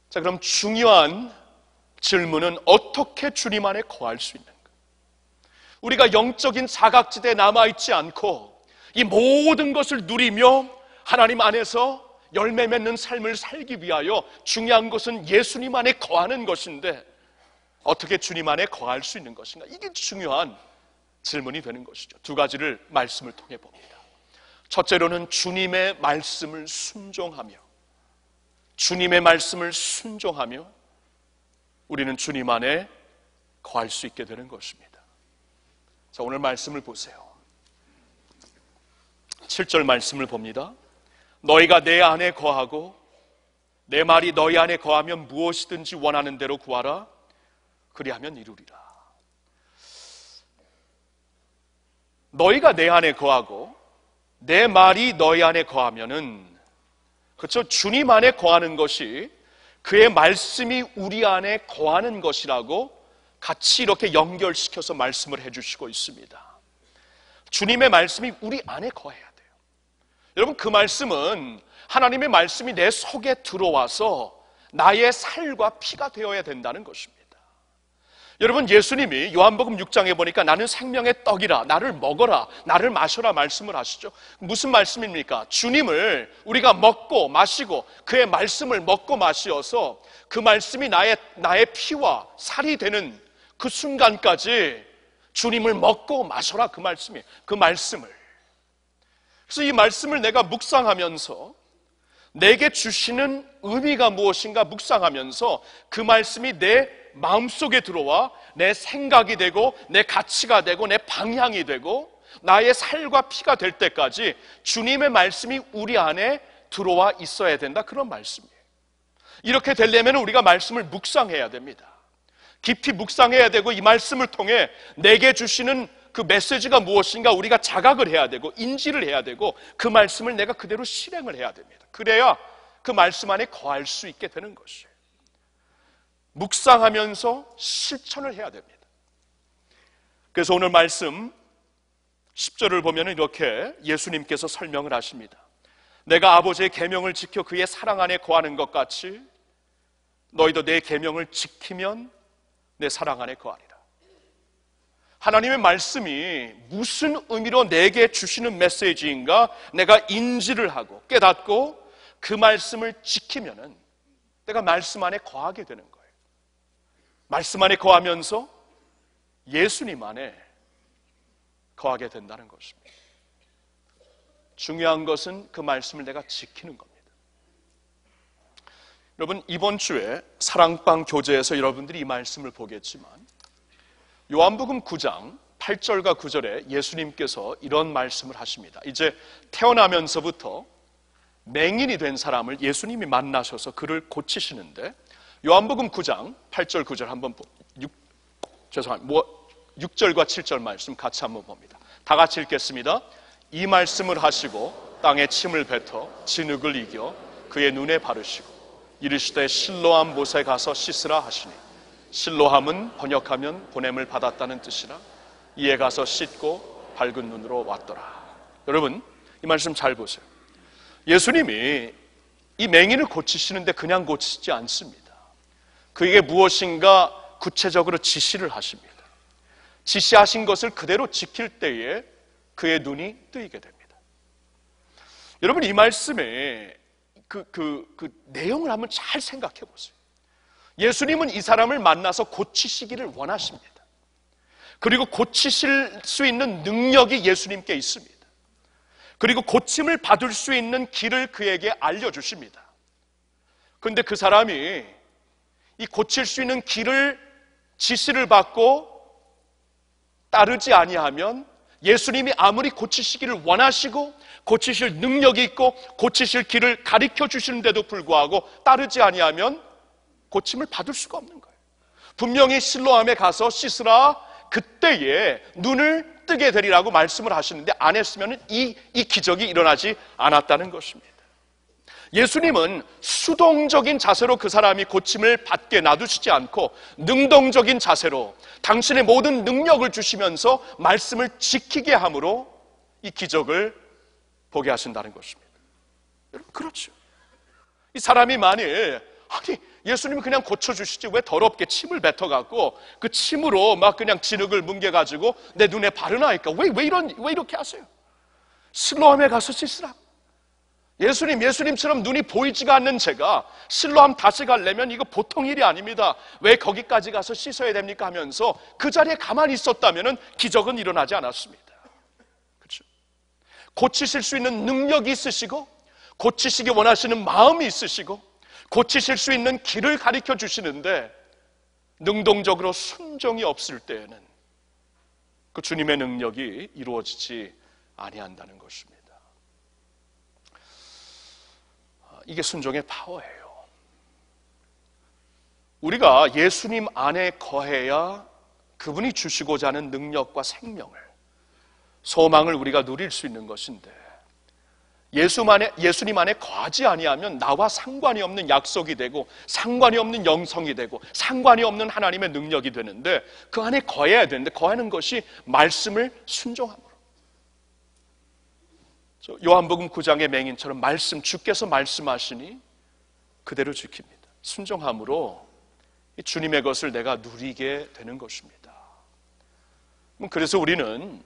자, 그럼 중요한 질문은 어떻게 주님 안에 거할 수 있는가? 우리가 영적인 사각지대에 남아있지 않고 이 모든 것을 누리며 하나님 안에서 열매 맺는 삶을 살기 위하여 중요한 것은 예수님 안에 거하는 것인데, 어떻게 주님 안에 거할 수 있는 것인가? 이게 중요한 질문이 되는 것이죠. 두 가지를 말씀을 통해 봅니다. 첫째로는 주님의 말씀을 순종하며, 주님의 말씀을 순종하며 우리는 주님 안에 거할 수 있게 되는 것입니다. 자, 오늘 말씀을 보세요. 7절 말씀을 봅니다. 너희가 내 안에 거하고 내 말이 너희 안에 거하면 무엇이든지 원하는 대로 구하라. 그리하면 이루리라. 너희가 내 안에 거하고 내 말이 너희 안에 거하면은, 그렇죠? 주님 안에 거하는 것이 그의 말씀이 우리 안에 거하는 것이라고 같이 이렇게 연결시켜서 말씀을 해주시고 있습니다. 주님의 말씀이 우리 안에 거해야 돼요. 여러분, 그 말씀은 하나님의 말씀이 내 속에 들어와서 나의 살과 피가 되어야 된다는 것입니다. 여러분, 예수님이 요한복음 6장에 보니까 나는 생명의 떡이라, 나를 먹어라, 나를 마셔라 말씀을 하시죠. 무슨 말씀입니까? 주님을 우리가 먹고 마시고 그의 말씀을 먹고 마시어서 그 말씀이 나의 피와 살이 되는 그 순간까지 주님을 먹고 마셔라, 그 말씀이에요. 그 말씀을. 그래서 이 말씀을 내가 묵상하면서 내게 주시는 의미가 무엇인가 묵상하면서 그 말씀이 내 마음속에 들어와 내 생각이 되고 내 가치가 되고 내 방향이 되고 나의 살과 피가 될 때까지 주님의 말씀이 우리 안에 들어와 있어야 된다, 그런 말씀이에요. 이렇게 되려면 우리가 말씀을 묵상해야 됩니다. 깊이 묵상해야 되고 이 말씀을 통해 내게 주시는 그 메시지가 무엇인가 우리가 자각을 해야 되고 인지를 해야 되고 그 말씀을 내가 그대로 실행을 해야 됩니다. 그래야 그 말씀 안에 거할 수 있게 되는 것이에요. 묵상하면서 실천을 해야 됩니다. 그래서 오늘 말씀 10절을 보면 이렇게 예수님께서 설명을 하십니다. 내가 아버지의 계명을 지켜 그의 사랑 안에 거하는 것 같이 너희도 내 계명을 지키면 내 사랑 안에 거하리라. 하나님의 말씀이 무슨 의미로 내게 주시는 메시지인가 내가 인지를 하고 깨닫고 그 말씀을 지키면은 내가 말씀 안에 거하게 되는 거예요. 말씀 안에 거하면서 예수님 안에 거하게 된다는 것입니다. 중요한 것은 그 말씀을 내가 지키는 겁니다. 여러분, 이번 주에 사랑방 교제에서 여러분들이 이 말씀을 보겠지만 요한복음 9장 8절과 9절에 예수님께서 이런 말씀을 하십니다. 이제 태어나면서부터 맹인이 된 사람을 예수님이 만나셔서 그를 고치시는데, 요한복음 9장 8절 9절 한번 6절과 7절 말씀 같이 한번 봅니다. 다 같이 읽겠습니다. 이 말씀을 하시고 땅에 침을 뱉어 진흙을 이겨 그의 눈에 바르시고 이르시되 실로암 못에 가서 씻으라 하시니, 실로함은 번역하면 보냄을 받았다는 뜻이라. 이에 가서 씻고 밝은 눈으로 왔더라. 여러분, 이 말씀 잘 보세요. 예수님이 이 맹인을 고치시는데 그냥 고치지 않습니다. 그에게 무엇인가 구체적으로 지시를 하십니다. 지시하신 것을 그대로 지킬 때에 그의 눈이 뜨이게 됩니다. 여러분, 이 말씀의 그 내용을 한번 잘 생각해 보세요. 예수님은 이 사람을 만나서 고치시기를 원하십니다. 그리고 고치실 수 있는 능력이 예수님께 있습니다. 그리고 고침을 받을 수 있는 길을 그에게 알려주십니다. 그런데 그 사람이 이 고칠 수 있는 길을 지시를 받고 따르지 아니하면, 예수님이 아무리 고치시기를 원하시고 고치실 능력이 있고 고치실 길을 가르쳐 주시는데도 불구하고 따르지 아니하면 고침을 받을 수가 없는 거예요. 분명히 실로암에 가서 씻으라, 그때에 눈을 뜨게 되리라고 말씀을 하시는데 안 했으면 이 기적이 일어나지 않았다는 것입니다. 예수님은 수동적인 자세로 그 사람이 고침을 받게 놔두시지 않고 능동적인 자세로 당신의 모든 능력을 주시면서 말씀을 지키게 함으로 이 기적을 보게 하신다는 것입니다. 여러분, 그렇죠. 이 사람이 만일 예수님이 그냥 고쳐주시지 왜 더럽게 침을 뱉어갖고 그 침으로 막 그냥 진흙을 뭉개가지고 내 눈에 바르나니까 왜 이렇게 하세요? 실로암에 가서 씻으라. 예수님처럼 눈이 보이지가 않는 제가 실로암 다시 가려면 이거 보통 일이 아닙니다. 왜 거기까지 가서 씻어야 됩니까? 하면서 그 자리에 가만히 있었다면 기적은 일어나지 않았습니다. 그렇죠? 고치실 수 있는 능력이 있으시고 고치시기 원하시는 마음이 있으시고 고치실 수 있는 길을 가르쳐 주시는데 능동적으로 순종이 없을 때에는 그 주님의 능력이 이루어지지 아니한다는 것입니다. 이게 순종의 파워예요. 우리가 예수님 안에 거해야 그분이 주시고자 하는 능력과 생명을, 소망을 우리가 누릴 수 있는 것인데, 예수님 안에 거하지 아니하면 나와 상관이 없는 약속이 되고 상관이 없는 영성이 되고 상관이 없는 하나님의 능력이 되는데, 그 안에 거해야 되는데 거하는 것이 말씀을 순종함으로. 요한복음 9장의 맹인처럼 주께서 말씀하시니 그대로 지킵니다. 순종함으로 주님의 것을 내가 누리게 되는 것입니다. 그래서 우리는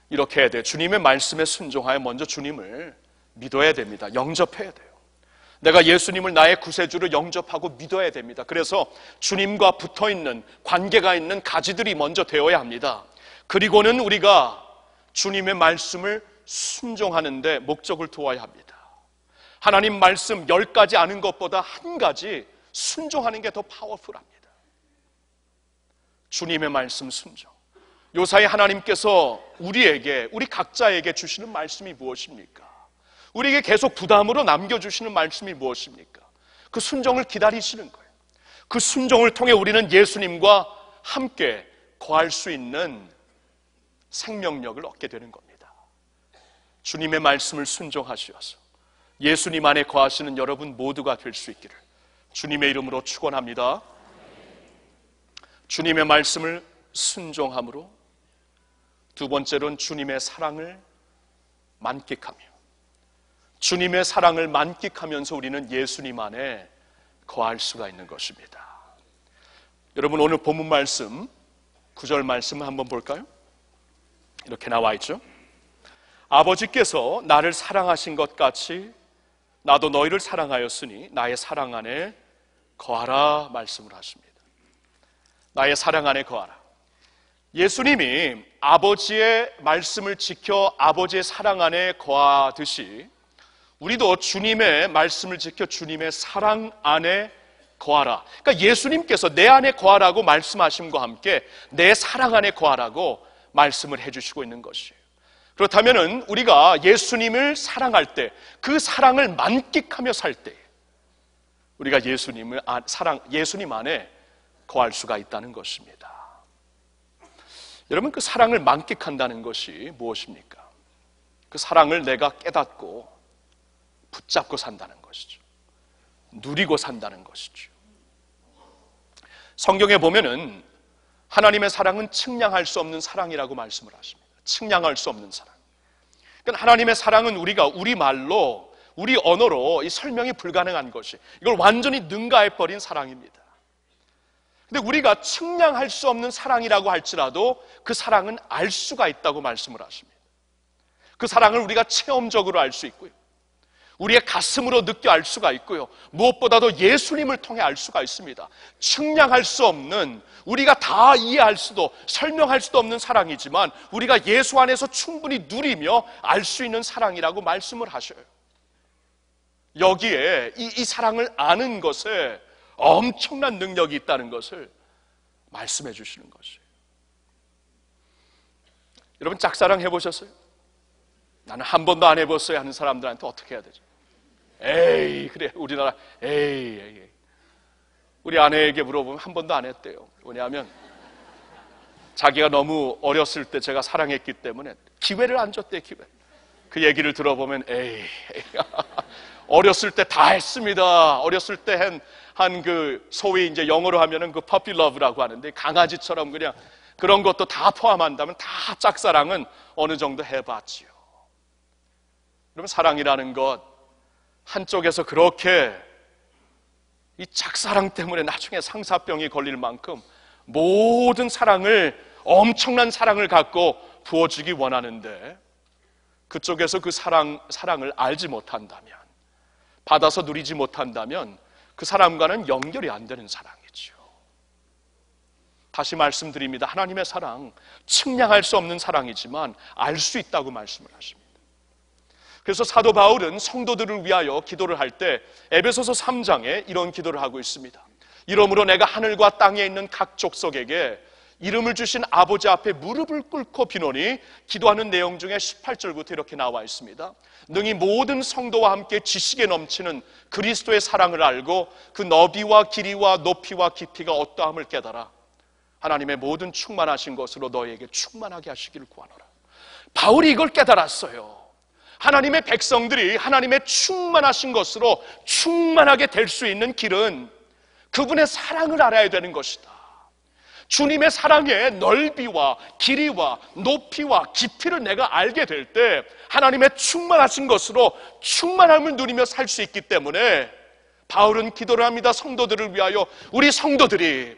이렇게 해야 돼요. 주님의 말씀에 순종하여 먼저 주님을 믿어야 됩니다. 영접해야 돼요. 내가 예수님을 나의 구세주로 영접하고 믿어야 됩니다. 그래서 주님과 붙어있는 관계가 있는 가지들이 먼저 되어야 합니다. 그리고는 우리가 주님의 말씀을 순종하는데 목적을 두어야 합니다. 하나님 말씀 10가지 아는 것보다 한 가지 순종하는 게 더 파워풀합니다. 주님의 말씀 순종. 요사이 하나님께서 우리 각자에게 주시는 말씀이 무엇입니까? 우리에게 계속 부담으로 남겨주시는 말씀이 무엇입니까? 그 순종을 기다리시는 거예요. 그 순종을 통해 우리는 예수님과 함께 거할 수 있는 생명력을 얻게 되는 겁니다. 주님의 말씀을 순종하시어서 예수님 안에 거하시는 여러분 모두가 될 수 있기를 주님의 이름으로 축원합니다. 주님의 말씀을 순종함으로, 두 번째로는 주님의 사랑을 만끽하며, 주님의 사랑을 만끽하면서 우리는 예수님 안에 거할 수가 있는 것입니다. 여러분, 오늘 본문 말씀 9절 말씀 한번 볼까요? 이렇게 나와 있죠. 아버지께서 나를 사랑하신 것 같이 나도 너희를 사랑하였으니 나의 사랑 안에 거하라 말씀을 하십니다. 나의 사랑 안에 거하라. 예수님이 아버지의 말씀을 지켜 아버지의 사랑 안에 거하듯이 우리도 주님의 말씀을 지켜 주님의 사랑 안에 거하라. 그러니까 예수님께서 내 안에 거하라고 말씀하심과 함께 내 사랑 안에 거하라고 말씀을 해주시고 있는 것이에요. 그렇다면은 우리가 예수님을 사랑할 때, 그 사랑을 만끽하며 살 때, 우리가 예수님 안에 거할 수가 있다는 것입니다. 여러분, 그 사랑을 만끽한다는 것이 무엇입니까? 그 사랑을 내가 깨닫고 붙잡고 산다는 것이죠. 누리고 산다는 것이죠. 성경에 보면은 하나님의 사랑은 측량할 수 없는 사랑이라고 말씀을 하십니다. 측량할 수 없는 사랑. 그러니까 하나님의 사랑은 우리가 우리 말로, 우리 언어로 이 설명이 불가능한 것이, 이걸 완전히 능가해버린 사랑입니다. 근데 우리가 측량할 수 없는 사랑이라고 할지라도 그 사랑은 알 수가 있다고 말씀을 하십니다. 그 사랑을 우리가 체험적으로 알 수 있고요, 우리의 가슴으로 느껴 알 수가 있고요, 무엇보다도 예수님을 통해 알 수가 있습니다. 측량할 수 없는, 우리가 다 이해할 수도 설명할 수도 없는 사랑이지만 우리가 예수 안에서 충분히 누리며 알 수 있는 사랑이라고 말씀을 하셔요. 여기에 이 사랑을 아는 것에 엄청난 능력이 있다는 것을 말씀해 주시는 것이에요. 여러분, 짝사랑 해보셨어요? 나는 한 번도 안 해봤어요 하는 사람들한테 어떻게 해야 되죠? 에이, 그래, 우리나라 에이. 우리 아내에게 물어보면 한 번도 안 했대요. 왜냐하면 자기가 너무 어렸을 때 제가 사랑했기 때문에 기회를 안 줬대요. 기회. 그 얘기를 들어보면 에이. 어렸을 때 다 했습니다. 어렸을 때 한 그 소위 이제 영어로 하면은 그 퍼피 러브라고 하는데, 강아지처럼 그냥 그런 것도 다 포함한다면 다 짝사랑은 어느 정도 해봤지요. 그러면 사랑이라는 것, 한쪽에서 그렇게 이 짝사랑 때문에 나중에 상사병이 걸릴 만큼 모든 사랑을, 엄청난 사랑을 갖고 부어주기 원하는데, 그쪽에서 그 사랑을 알지 못한다면, 받아서 누리지 못한다면 그 사람과는 연결이 안 되는 사랑이죠. 다시 말씀드립니다. 하나님의 사랑, 측량할 수 없는 사랑이지만 알 수 있다고 말씀을 하십니다. 그래서 사도 바울은 성도들을 위하여 기도를 할 때 에베소서 3장에 이런 기도를 하고 있습니다. 이러므로 내가 하늘과 땅에 있는 각 족속에게 이름을 주신 아버지 앞에 무릎을 꿇고 비노니, 기도하는 내용 중에 18절부터 이렇게 나와 있습니다. 능히 모든 성도와 함께 지식에 넘치는 그리스도의 사랑을 알고 그 너비와 길이와 높이와 깊이가 어떠함을 깨달아 하나님의 모든 충만하신 것으로 너희에게 충만하게 하시기를 구하노라. 바울이 이걸 깨달았어요. 하나님의 백성들이 하나님의 충만하신 것으로 충만하게 될 수 있는 길은 그분의 사랑을 알아야 되는 것이다. 주님의 사랑의 넓이와 길이와 높이와 깊이를 내가 알게 될 때 하나님의 충만하신 것으로 충만함을 누리며 살 수 있기 때문에 바울은 기도를 합니다. 성도들을 위하여 우리 성도들이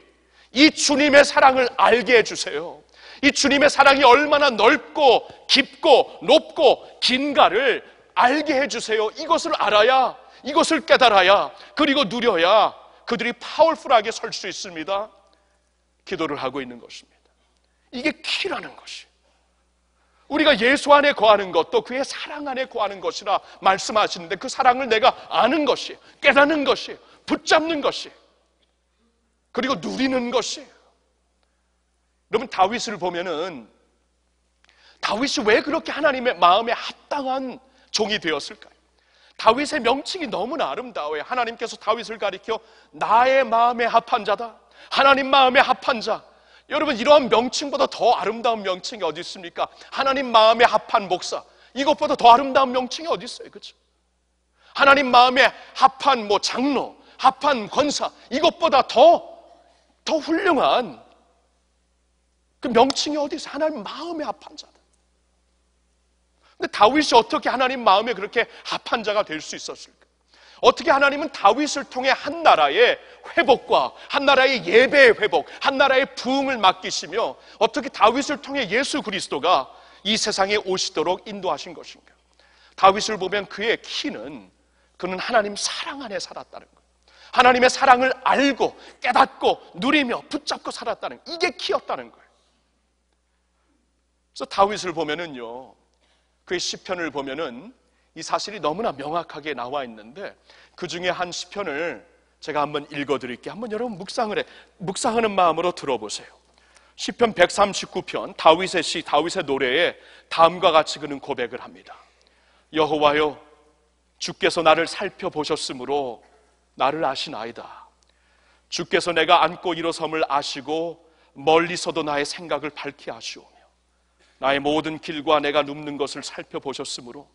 이 주님의 사랑을 알게 해주세요. 이 주님의 사랑이 얼마나 넓고 깊고 높고 긴가를 알게 해주세요. 이것을 알아야, 이것을 깨달아야, 그리고 누려야 그들이 파워풀하게 설 수 있습니다. 기도를 하고 있는 것입니다. 이게 키라는 것이, 우리가 예수 안에 거하는 것도 그의 사랑 안에 거하는 것이라 말씀하시는데, 그 사랑을 내가 아는 것이, 깨닫는 것이, 붙잡는 것이, 그리고 누리는 것이. 여러분, 다윗을 보면은 다윗이 왜 그렇게 하나님의 마음에 합당한 종이 되었을까요? 다윗의 명칭이 너무나 아름다워요. 하나님께서 다윗을 가리켜 나의 마음에 합한 자다, 하나님 마음에 합한 자. 여러분, 이러한 명칭보다 더 아름다운 명칭이 어디 있습니까? 하나님 마음에 합한 목사, 이것보다 더 아름다운 명칭이 어디 있어요? 그렇죠? 하나님 마음에 합한 장로, 합한 권사, 이것보다 더 훌륭한 그 명칭이 어디 있어요? 하나님 마음에 합한 자다. 근데 다윗이 어떻게 하나님 마음에 그렇게 합한 자가 될 수 있었을까? 어떻게 하나님은 다윗을 통해 한 나라의 회복과 한 나라의 예배의 회복, 한 나라의 부흥을 맡기시며 어떻게 다윗을 통해 예수 그리스도가 이 세상에 오시도록 인도하신 것인가? 다윗을 보면 그의 키는, 그는 하나님 사랑 안에 살았다는 거예요. 하나님의 사랑을 알고 깨닫고 누리며 붙잡고 살았다는, 이게 키였다는 거예요. 그래서 다윗을 보면은요, 그의 시편을 보면은 이 사실이 너무나 명확하게 나와 있는데, 그 중에 한 시편을 제가 한번 읽어드릴게요. 한번 여러분 묵상하는 마음으로 들어보세요. 시편 139편 다윗의 시, 다윗의 노래에 다음과 같이 그는 고백을 합니다. 여호와여, 주께서 나를 살펴보셨으므로 나를 아시나이다. 주께서 내가 앉고 일어섬을 아시고 멀리서도 나의 생각을 밝히 아시오며 나의 모든 길과 내가 눕는 것을 살펴보셨으므로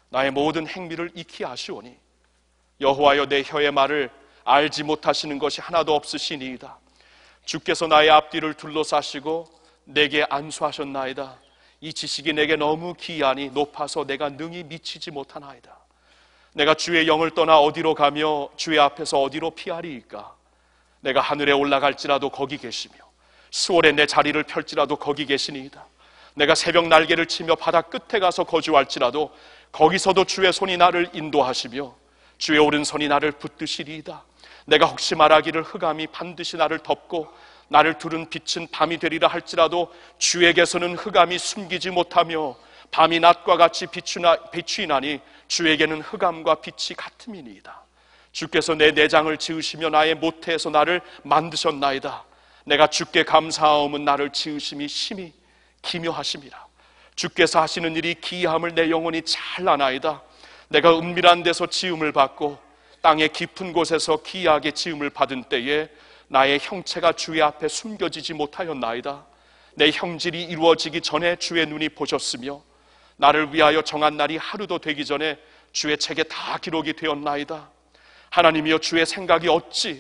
나의 모든 행위를 익히 아시오니 여호와여, 내 혀의 말을 알지 못하시는 것이 하나도 없으시니이다. 주께서 나의 앞뒤를 둘러싸시고 내게 안수하셨나이다. 이 지식이 내게 너무 기이하니 높아서 내가 능히 미치지 못하나이다. 내가 주의 영을 떠나 어디로 가며 주의 앞에서 어디로 피하리이까? 내가 하늘에 올라갈지라도 거기 계시며 수월에 내 자리를 펼지라도 거기 계시니이다. 내가 새벽 날개를 치며 바다 끝에 가서 거주할지라도 거기서도 주의 손이 나를 인도하시며 주의 오른손이 나를 붙드시리이다. 내가 혹시 말하기를 흑암이 반드시 나를 덮고 나를 두른 빛은 밤이 되리라 할지라도 주에게서는 흑암이 숨기지 못하며 밤이 낮과 같이 비추이나니 주에게는 흑암과 빛이 같음이니이다. 주께서 내 내장을 지으시며 나의 모태에서 나를 만드셨나이다. 내가 주께 감사하오면 나를 지으심이 심히 기묘하심이라. 주께서 하시는 일이 기이함을 내 영혼이 잘 아나이다. 내가 은밀한 데서 지음을 받고 땅의 깊은 곳에서 기이하게 지음을 받은 때에 나의 형체가 주의 앞에 숨겨지지 못하였나이다. 내 형질이 이루어지기 전에 주의 눈이 보셨으며 나를 위하여 정한 날이 하루도 되기 전에 주의 책에 다 기록이 되었나이다. 하나님이여, 주의 생각이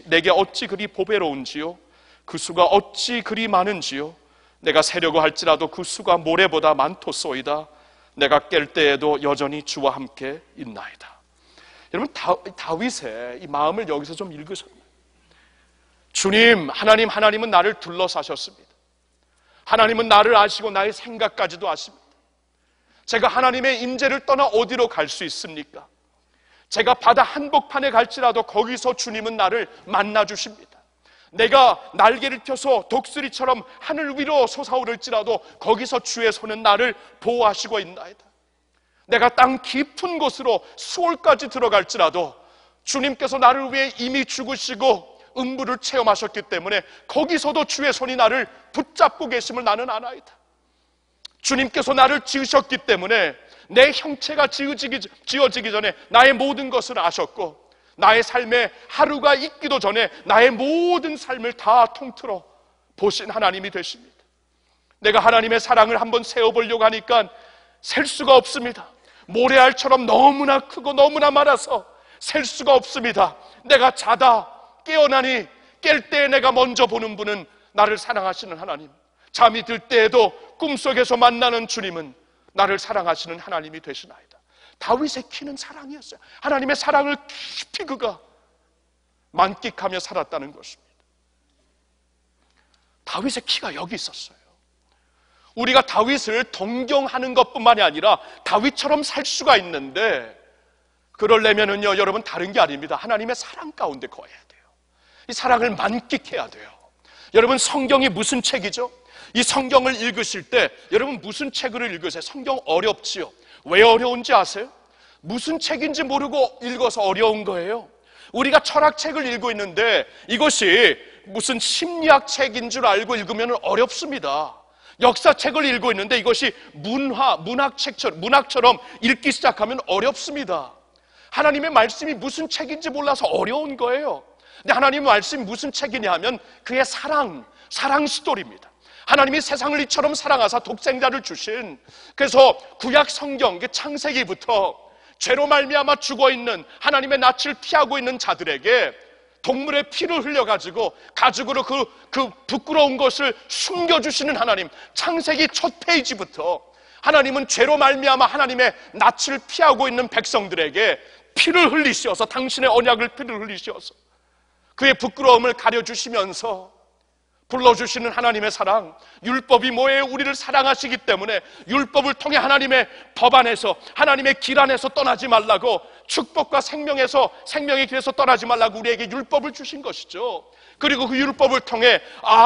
내게 어찌 그리 보배로운지요, 그 수가 어찌 그리 많은지요. 내가 세려고 할지라도 그 수가 모래보다 많도소이다. 내가 깰 때에도 여전히 주와 함께 있나이다. 여러분, 다윗의 이 마음을 여기서 좀 읽으세요. 주님, 하나님은 나를 둘러싸셨습니다. 하나님은 나를 아시고 나의 생각까지도 아십니다. 제가 하나님의 임재를 떠나 어디로 갈 수 있습니까? 제가 바다 한복판에 갈지라도 거기서 주님은 나를 만나 주십니다. 내가 날개를 펴서 독수리처럼 하늘 위로 솟아오를지라도 거기서 주의 손은 나를 보호하시고 있나이다. 내가 땅 깊은 곳으로 수월까지 들어갈지라도 주님께서 나를 위해 이미 죽으시고 음부를 체험하셨기 때문에 거기서도 주의 손이 나를 붙잡고 계심을 나는 아나이다. 주님께서 나를 지으셨기 때문에 내 형체가 지어지기 전에 나의 모든 것을 아셨고, 나의 삶에 하루가 있기도 전에 나의 모든 삶을 다 통틀어 보신 하나님이 되십니다. 내가 하나님의 사랑을 한번 세어보려고 하니까 셀 수가 없습니다. 모래알처럼 너무나 크고 너무나 많아서 셀 수가 없습니다. 내가 자다 깨어나니 깰 때에 내가 먼저 보는 분은 나를 사랑하시는 하나님, 잠이 들 때에도 꿈속에서 만나는 주님은 나를 사랑하시는 하나님이 되시나이다. 다윗의 키는 사랑이었어요. 하나님의 사랑을 깊이 그가 만끽하며 살았다는 것입니다. 다윗의 키가 여기 있었어요. 우리가 다윗을 동경하는 것뿐만이 아니라 다윗처럼 살 수가 있는데, 그러려면은요, 여러분, 다른 게 아닙니다. 하나님의 사랑 가운데 거해야 돼요. 이 사랑을 만끽해야 돼요. 여러분, 성경이 무슨 책이죠? 이 성경을 읽으실 때 여러분 무슨 책을 읽으세요? 성경 어렵지요. 왜 어려운지 아세요? 무슨 책인지 모르고 읽어서 어려운 거예요. 우리가 철학책을 읽고 있는데 이것이 무슨 심리학 책인 줄 알고 읽으면 어렵습니다. 역사책을 읽고 있는데 이것이 문학처럼 읽기 시작하면 어렵습니다. 하나님의 말씀이 무슨 책인지 몰라서 어려운 거예요. 근데 하나님의 말씀이 무슨 책이냐 하면 그의 사랑 스토리입니다. 하나님이 세상을 이처럼 사랑하사 독생자를 주신, 그래서 구약 성경 창세기부터 죄로 말미암아 죽어있는, 하나님의 낯을 피하고 있는 자들에게 동물의 피를 흘려가지고 가죽으로 그 부끄러운 것을 숨겨주시는 하나님, 창세기 첫 페이지부터 하나님은 죄로 말미암아 하나님의 낯을 피하고 있는 백성들에게 피를 흘리시어서, 당신의 언약을 피를 흘리시어서 그의 부끄러움을 가려주시면서 불러주시는 하나님의 사랑, 율법이 뭐예요? 우리를 사랑하시기 때문에 율법을 통해 하나님의 법 안에서, 하나님의 길 안에서 떠나지 말라고, 축복과 생명의 길에서 떠나지 말라고 우리에게 율법을 주신 것이죠. 그리고 그 율법을 통해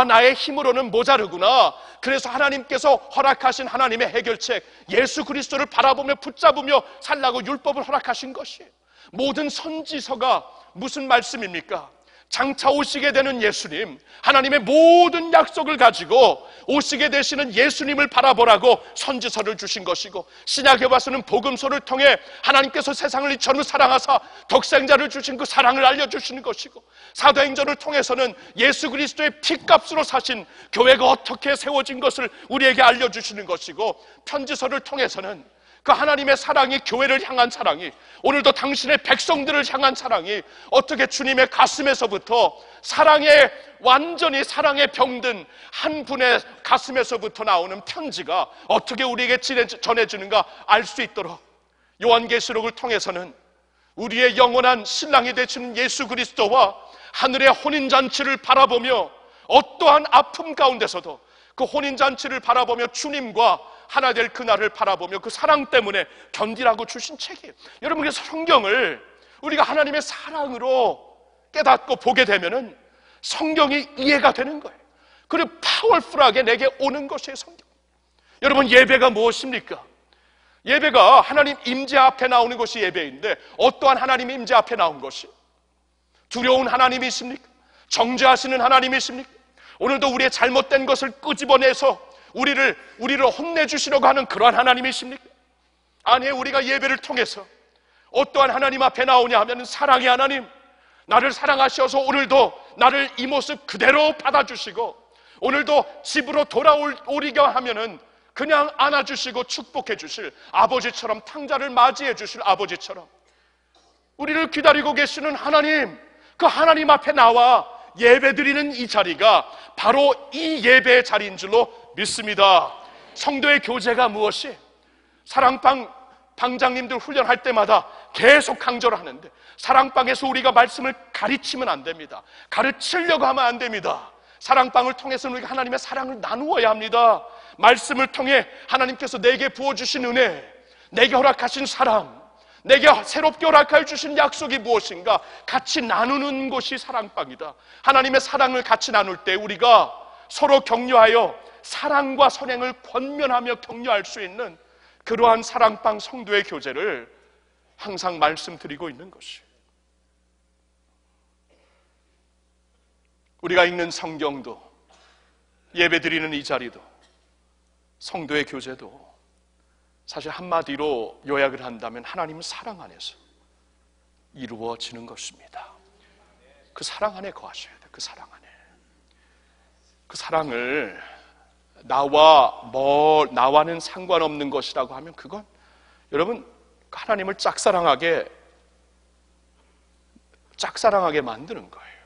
나의 힘으로는 모자르구나, 그래서 하나님께서 허락하신 하나님의 해결책 예수 그리스도를 바라보며 붙잡으며 살라고 율법을 허락하신 것이에요. 모든 선지서가 무슨 말씀입니까? 장차 오시게 되는 예수님, 하나님의 모든 약속을 가지고 오시게 되시는 예수님을 바라보라고 선지서를 주신 것이고, 신약에 와서는 복음서를 통해 하나님께서 세상을 이처럼 사랑하사 독생자를 주신 그 사랑을 알려주시는 것이고, 사도행전을 통해서는 예수 그리스도의 피값으로 사신 교회가 어떻게 세워진 것을 우리에게 알려주시는 것이고, 편지서를 통해서는 그 하나님의 사랑이, 교회를 향한 사랑이, 오늘도 당신의 백성들을 향한 사랑이 어떻게 주님의 가슴에서부터 완전히 사랑에 병든 한 분의 가슴에서부터 나오는 편지가 어떻게 우리에게 전해지는가 알 수 있도록, 요한계시록을 통해서는 우리의 영원한 신랑이 되시는 예수 그리스도와 하늘의 혼인잔치를 바라보며, 어떠한 아픔 가운데서도 그 혼인잔치를 바라보며 주님과 하나 될 그날을 바라보며 그 사랑 때문에 견디라고 주신 책이에요. 여러분, 그래서 성경을 우리가 하나님의 사랑으로 깨닫고 보게 되면은 성경이 이해가 되는 거예요. 그리고 파워풀하게 내게 오는 것이 성경. 여러분, 예배가 무엇입니까? 예배가 하나님 임재 앞에 나오는 것이 예배인데, 어떠한 하나님 임재 앞에 나온 것이? 두려운 하나님이십니까? 정죄하시는 하나님이십니까? 오늘도 우리의 잘못된 것을 끄집어내서 우리를 혼내주시려고 하는 그러한 하나님이십니까? 아니에요. 우리가 예배를 통해서 어떠한 하나님 앞에 나오냐 하면 사랑의 하나님, 나를 사랑하셔서 오늘도 나를 이 모습 그대로 받아주시고, 오늘도 집으로 돌아오리가 하면은 그냥 안아주시고 축복해 주실 아버지처럼, 탕자를 맞이해 주실 아버지처럼 우리를 기다리고 계시는 하나님, 그 하나님 앞에 나와 예배드리는 이 자리가 바로 이 예배의 자리인 줄로 믿습니다. 성도의 교제가 무엇이? 사랑방 방장님들 훈련할 때마다 계속 강조를 하는데, 사랑방에서 우리가 말씀을 가르치면 안 됩니다. 가르치려고 하면 안 됩니다. 사랑방을 통해서 우리가 하나님의 사랑을 나누어야 합니다. 말씀을 통해 하나님께서 내게 부어주신 은혜, 내게 허락하신 사랑, 내게 새롭게 허락해 주신 약속이 무엇인가 같이 나누는 것이 사랑방이다. 하나님의 사랑을 같이 나눌 때 우리가 서로 격려하여 사랑과 선행을 권면하며 격려할 수 있는 그러한 사랑방 성도의 교제를 항상 말씀드리고 있는 것이, 우리가 읽는 성경도, 예배드리는 이 자리도, 성도의 교제도 사실 한마디로 요약을 한다면 하나님은 사랑 안에서 이루어지는 것입니다. 그 사랑 안에 거하셔야 돼요. 그 사랑 안에. 그 사랑을 나와는 상관없는 것이라고 하면 그건 여러분 하나님을 짝사랑하게 만드는 거예요.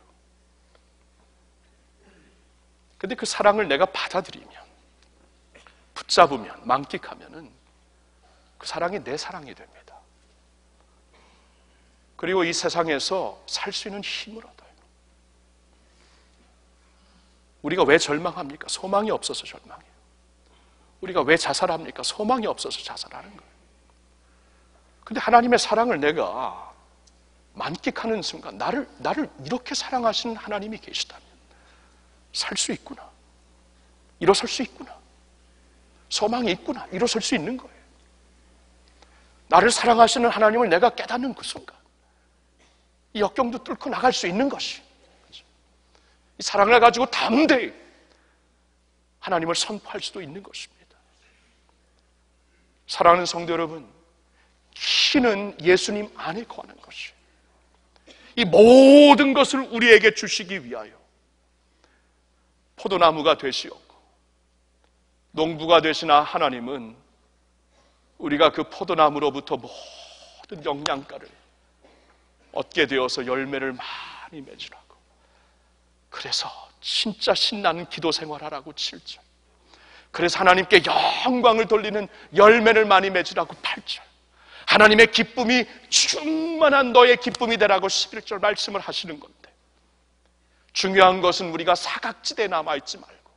근데 그 사랑을 내가 받아들이면, 붙잡으면, 만끽하면은 그 사랑이 내 사랑이 됩니다. 그리고 이 세상에서 살 수 있는 힘을 얻어요. 우리가 왜 절망합니까? 소망이 없어서 절망해요. 우리가 왜 자살합니까? 소망이 없어서 자살하는 거예요. 근데 하나님의 사랑을 내가 만끽하는 순간, 나를 이렇게 사랑하시는 하나님이 계시다면 살 수 있구나, 일어설 수 있구나, 소망이 있구나, 일어설 수 있는 거예요. 나를 사랑하시는 하나님을 내가 깨닫는 그 순간 이 역경도 뚫고 나갈 수 있는 것이, 이 사랑을 가지고 담대히 하나님을 선포할 수도 있는 것입니다. 사랑하는 성도 여러분, 키는 예수님 안에 거하는 것이, 이 모든 것을 우리에게 주시기 위하여 포도나무가 되시었고 농부가 되신 하나님은 우리가 그 포도나무로부터 모든 영양가를 얻게 되어서 열매를 많이 맺으라고, 그래서 진짜 신나는 기도 생활하라고 7절, 그래서 하나님께 영광을 돌리는 열매를 많이 맺으라고 8절, 하나님의 기쁨이 충만한 너의 기쁨이 되라고 11절 말씀을 하시는 건데, 중요한 것은 우리가 사각지대에 남아있지 말고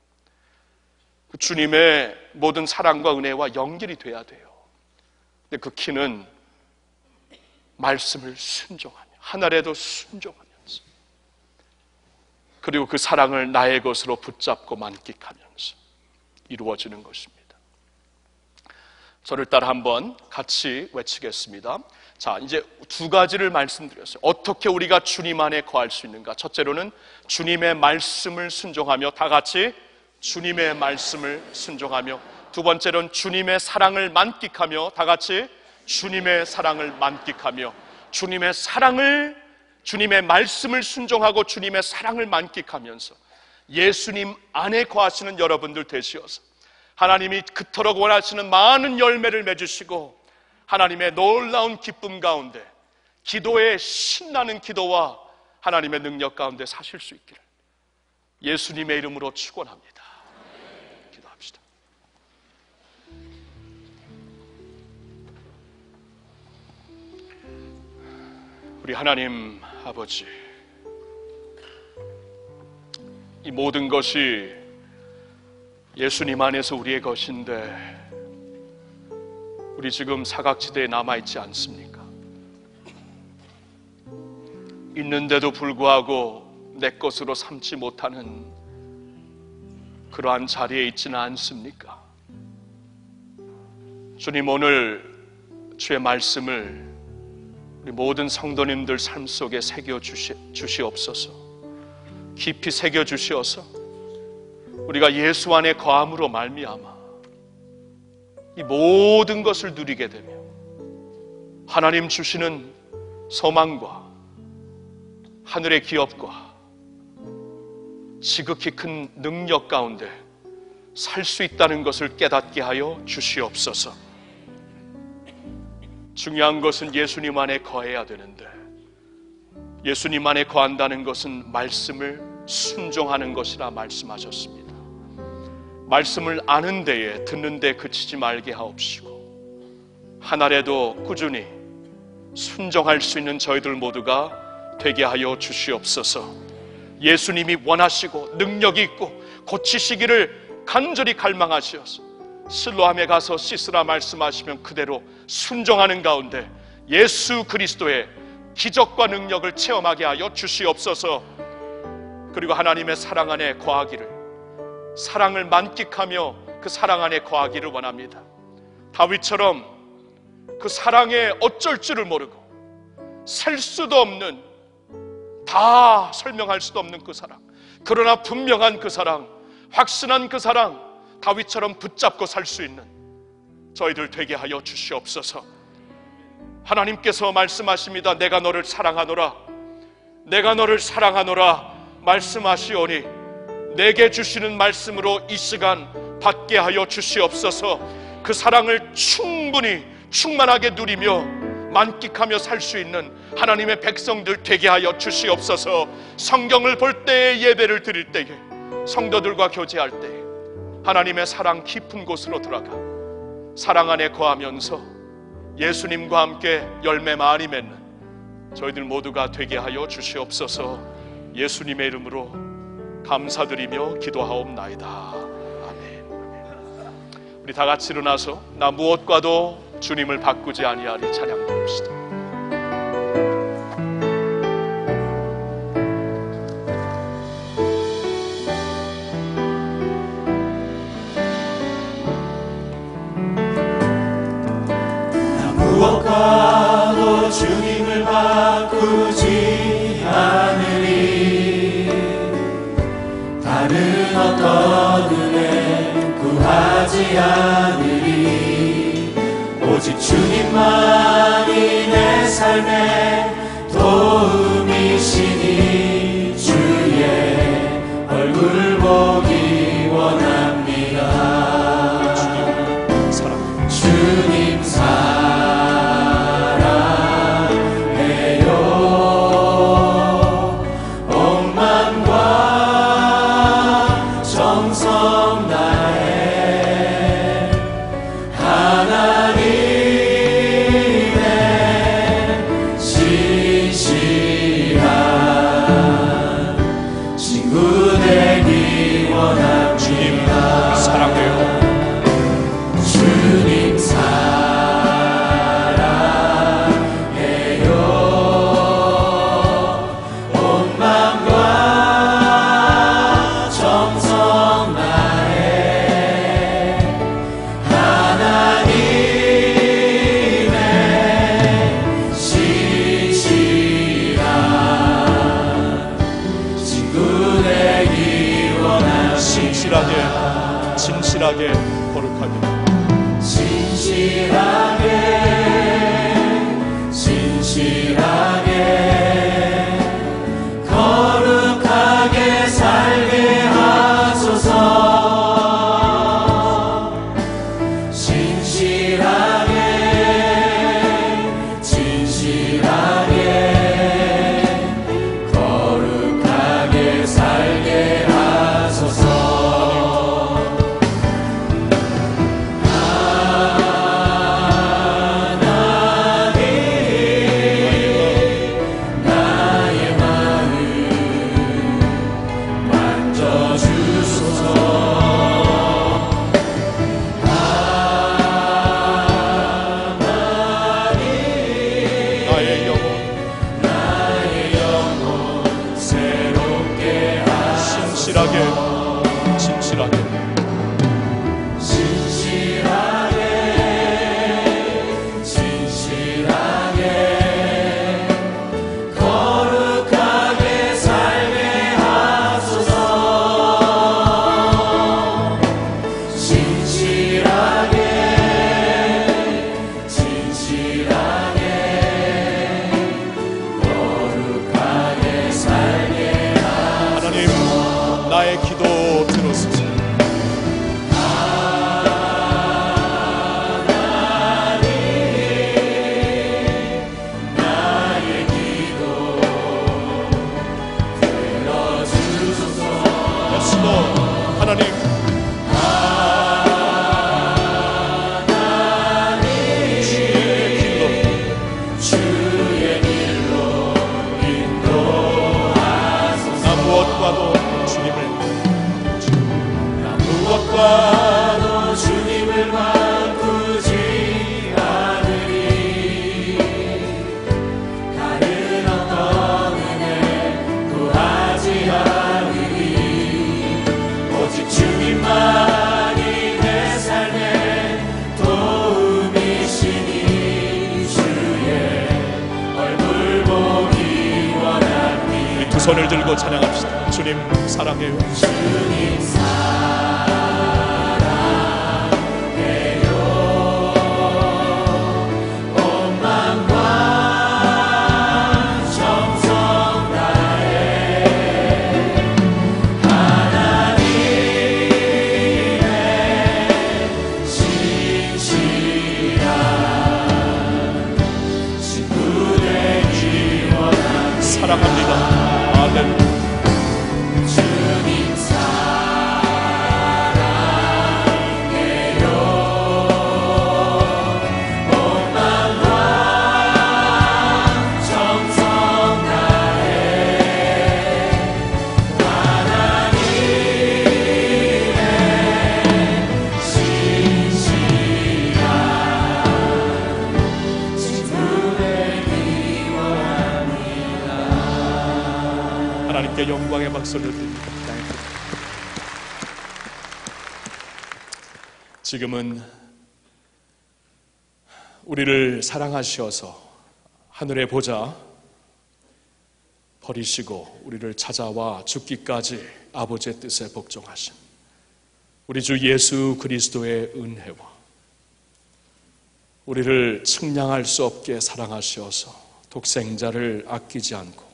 그 주님의 모든 사랑과 은혜와 연결이 돼야 돼요. 근데 그 키는 말씀을 순종하며, 하늘에도 순종하면서, 그리고 그 사랑을 나의 것으로 붙잡고 만끽하면서 이루어지는 것입니다. 저를 따라 한번 같이 외치겠습니다. 자, 이제 두 가지를 말씀드렸어요. 어떻게 우리가 주님 안에 거할 수 있는가? 첫째로는 주님의 말씀을 순종하며, 다 같이 주님의 말씀을 순종하며, 두 번째로는 주님의 사랑을 만끽하며, 다 같이 주님의 사랑을 만끽하며, 주님의 말씀을 순종하고 주님의 사랑을 만끽하면서 예수님 안에 거하시는 여러분들 되시어서 하나님이 그토록 원하시는 많은 열매를 맺으시고 하나님의 놀라운 기쁨 가운데, 기도의 신나는 기도와 하나님의 능력 가운데 사실 수 있기를 예수님의 이름으로 축원합니다. 기도합시다. 우리 하나님 아버지, 이 모든 것이 예수님 안에서 우리의 것인데 우리 지금 사각지대에 남아있지 않습니까? 있는데도 불구하고 내 것으로 삼지 못하는 그러한 자리에 있지는 않습니까? 주님, 오늘 주의 말씀을 우리 모든 성도님들 삶 속에 새겨 주시옵소서. 깊이 새겨 주시어서 우리가 예수 안에 거함으로 말미암아 이 모든 것을 누리게 되며 하나님 주시는 소망과 하늘의 기업과 지극히 큰 능력 가운데 살 수 있다는 것을 깨닫게 하여 주시옵소서. 중요한 것은 예수님 안에 거해야 되는데, 예수님 안에 거한다는 것은 말씀을 순종하는 것이라 말씀하셨습니다. 말씀을 아는 데에 듣는 데 그치지 말게 하옵시고 한 알에도 꾸준히 순종할 수 있는 저희들 모두가 되게 하여 주시옵소서. 예수님이 원하시고 능력이 있고 고치시기를 간절히 갈망하시어서 실로암에 가서 씻으라 말씀하시면 그대로 순종하는 가운데 예수 그리스도의 기적과 능력을 체험하게 하여 주시옵소서. 그리고 하나님의 사랑 안에 거하기를, 사랑을 만끽하며 그 사랑 안에 거하기를 원합니다. 다윗처럼 그 사랑에 어쩔 줄을 모르고 셀 수도 없는, 다 설명할 수도 없는 그 사랑, 그러나 분명한 그 사랑, 확신한 그 사랑, 다윗처럼 붙잡고 살 수 있는 저희들 되게 하여 주시옵소서. 하나님께서 말씀하십니다. 내가 너를 사랑하노라, 내가 너를 사랑하노라 말씀하시오니 내게 주시는 말씀으로 이 시간 받게 하여 주시옵소서. 그 사랑을 충분히 충만하게 누리며 만끽하며 살 수 있는 하나님의 백성들 되게 하여 주시옵소서. 성경을 볼 때에, 예배를 드릴 때에, 성도들과 교제할 때에 하나님의 사랑 깊은 곳으로 들어가 사랑 안에 거하면서 예수님과 함께 열매 많이 맺는 저희들 모두가 되게 하여 주시옵소서. 예수님의 이름으로 감사드리며 기도하옵나이다. 아멘. 우리 다 같이 일어나서 나 무엇과도 주님을 바꾸지 아니하리 찬양 부릅시다. 나 무엇과도 주님을 바꾸지 않으리. 다른 어떤 은혜 구하지 않으리. 오직 주님만이 내 신실하게 거룩하게 신실하게 거룩하게 살게 하소서. 진실하게 거룩하게 살게 하소서. 나의 기도 들으소서. 나의 기도 들어주소서. Yes, Lord. 하나님 주의 길로 인도하소서. 나 무엇과도 무엇과도 주님을 바꾸지 않으리. 다른 어떤 은혜 구하지 않으리. 오직 주님만이 내 삶의 도움이시니 주의 얼굴 보기 원합니. 두 손을 들고 찬양합시다. 주님 사랑해요. 주님 사랑합니다. 아멘. 주님 사랑해요. 온 마음과 정성 다해 하나님의 신실한 친구 되기 원합니다. 하나님께 영광의 박수를 드립니다. 지금은 우리를 사랑하셔서 하늘의 보좌 버리시고 우리를 찾아와 죽기까지 아버지의 뜻에 복종하신 우리 주 예수 그리스도의 은혜와 우리를 측량할 수 없게 사랑하셔서 독생자를 아끼지 않고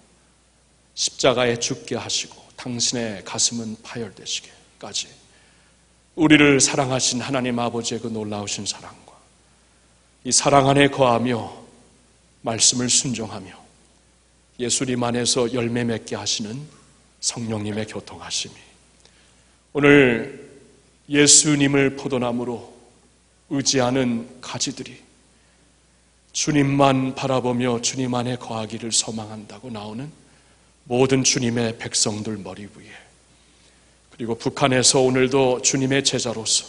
십자가에 죽게 하시고 당신의 가슴은 파열되시게까지 우리를 사랑하신 하나님 아버지의 그 놀라우신 사랑과 이 사랑 안에 거하며 말씀을 순종하며 예수님 안에서 열매 맺게 하시는 성령님의 교통하심이 오늘 예수님을 포도나무로 의지하는 가지들이 주님만 바라보며 주님 안에 거하기를 소망한다고 나오는 모든 주님의 백성들 머리 위에 그리고 북한에서 오늘도 주님의 제자로서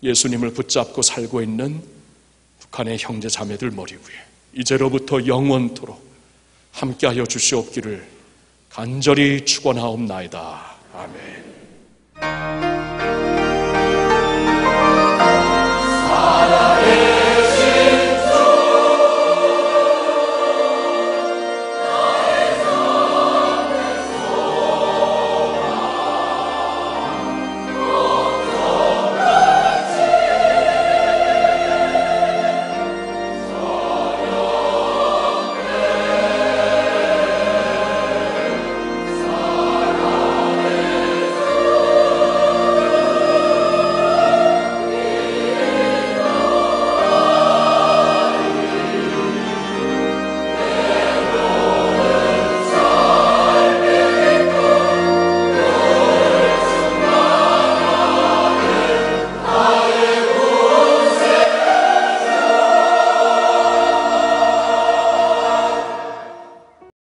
예수님을 붙잡고 살고 있는 북한의 형제 자매들 머리 위에 이제로부터 영원토록 함께하여 주시옵기를 간절히 축원하옵나이다. 아멘.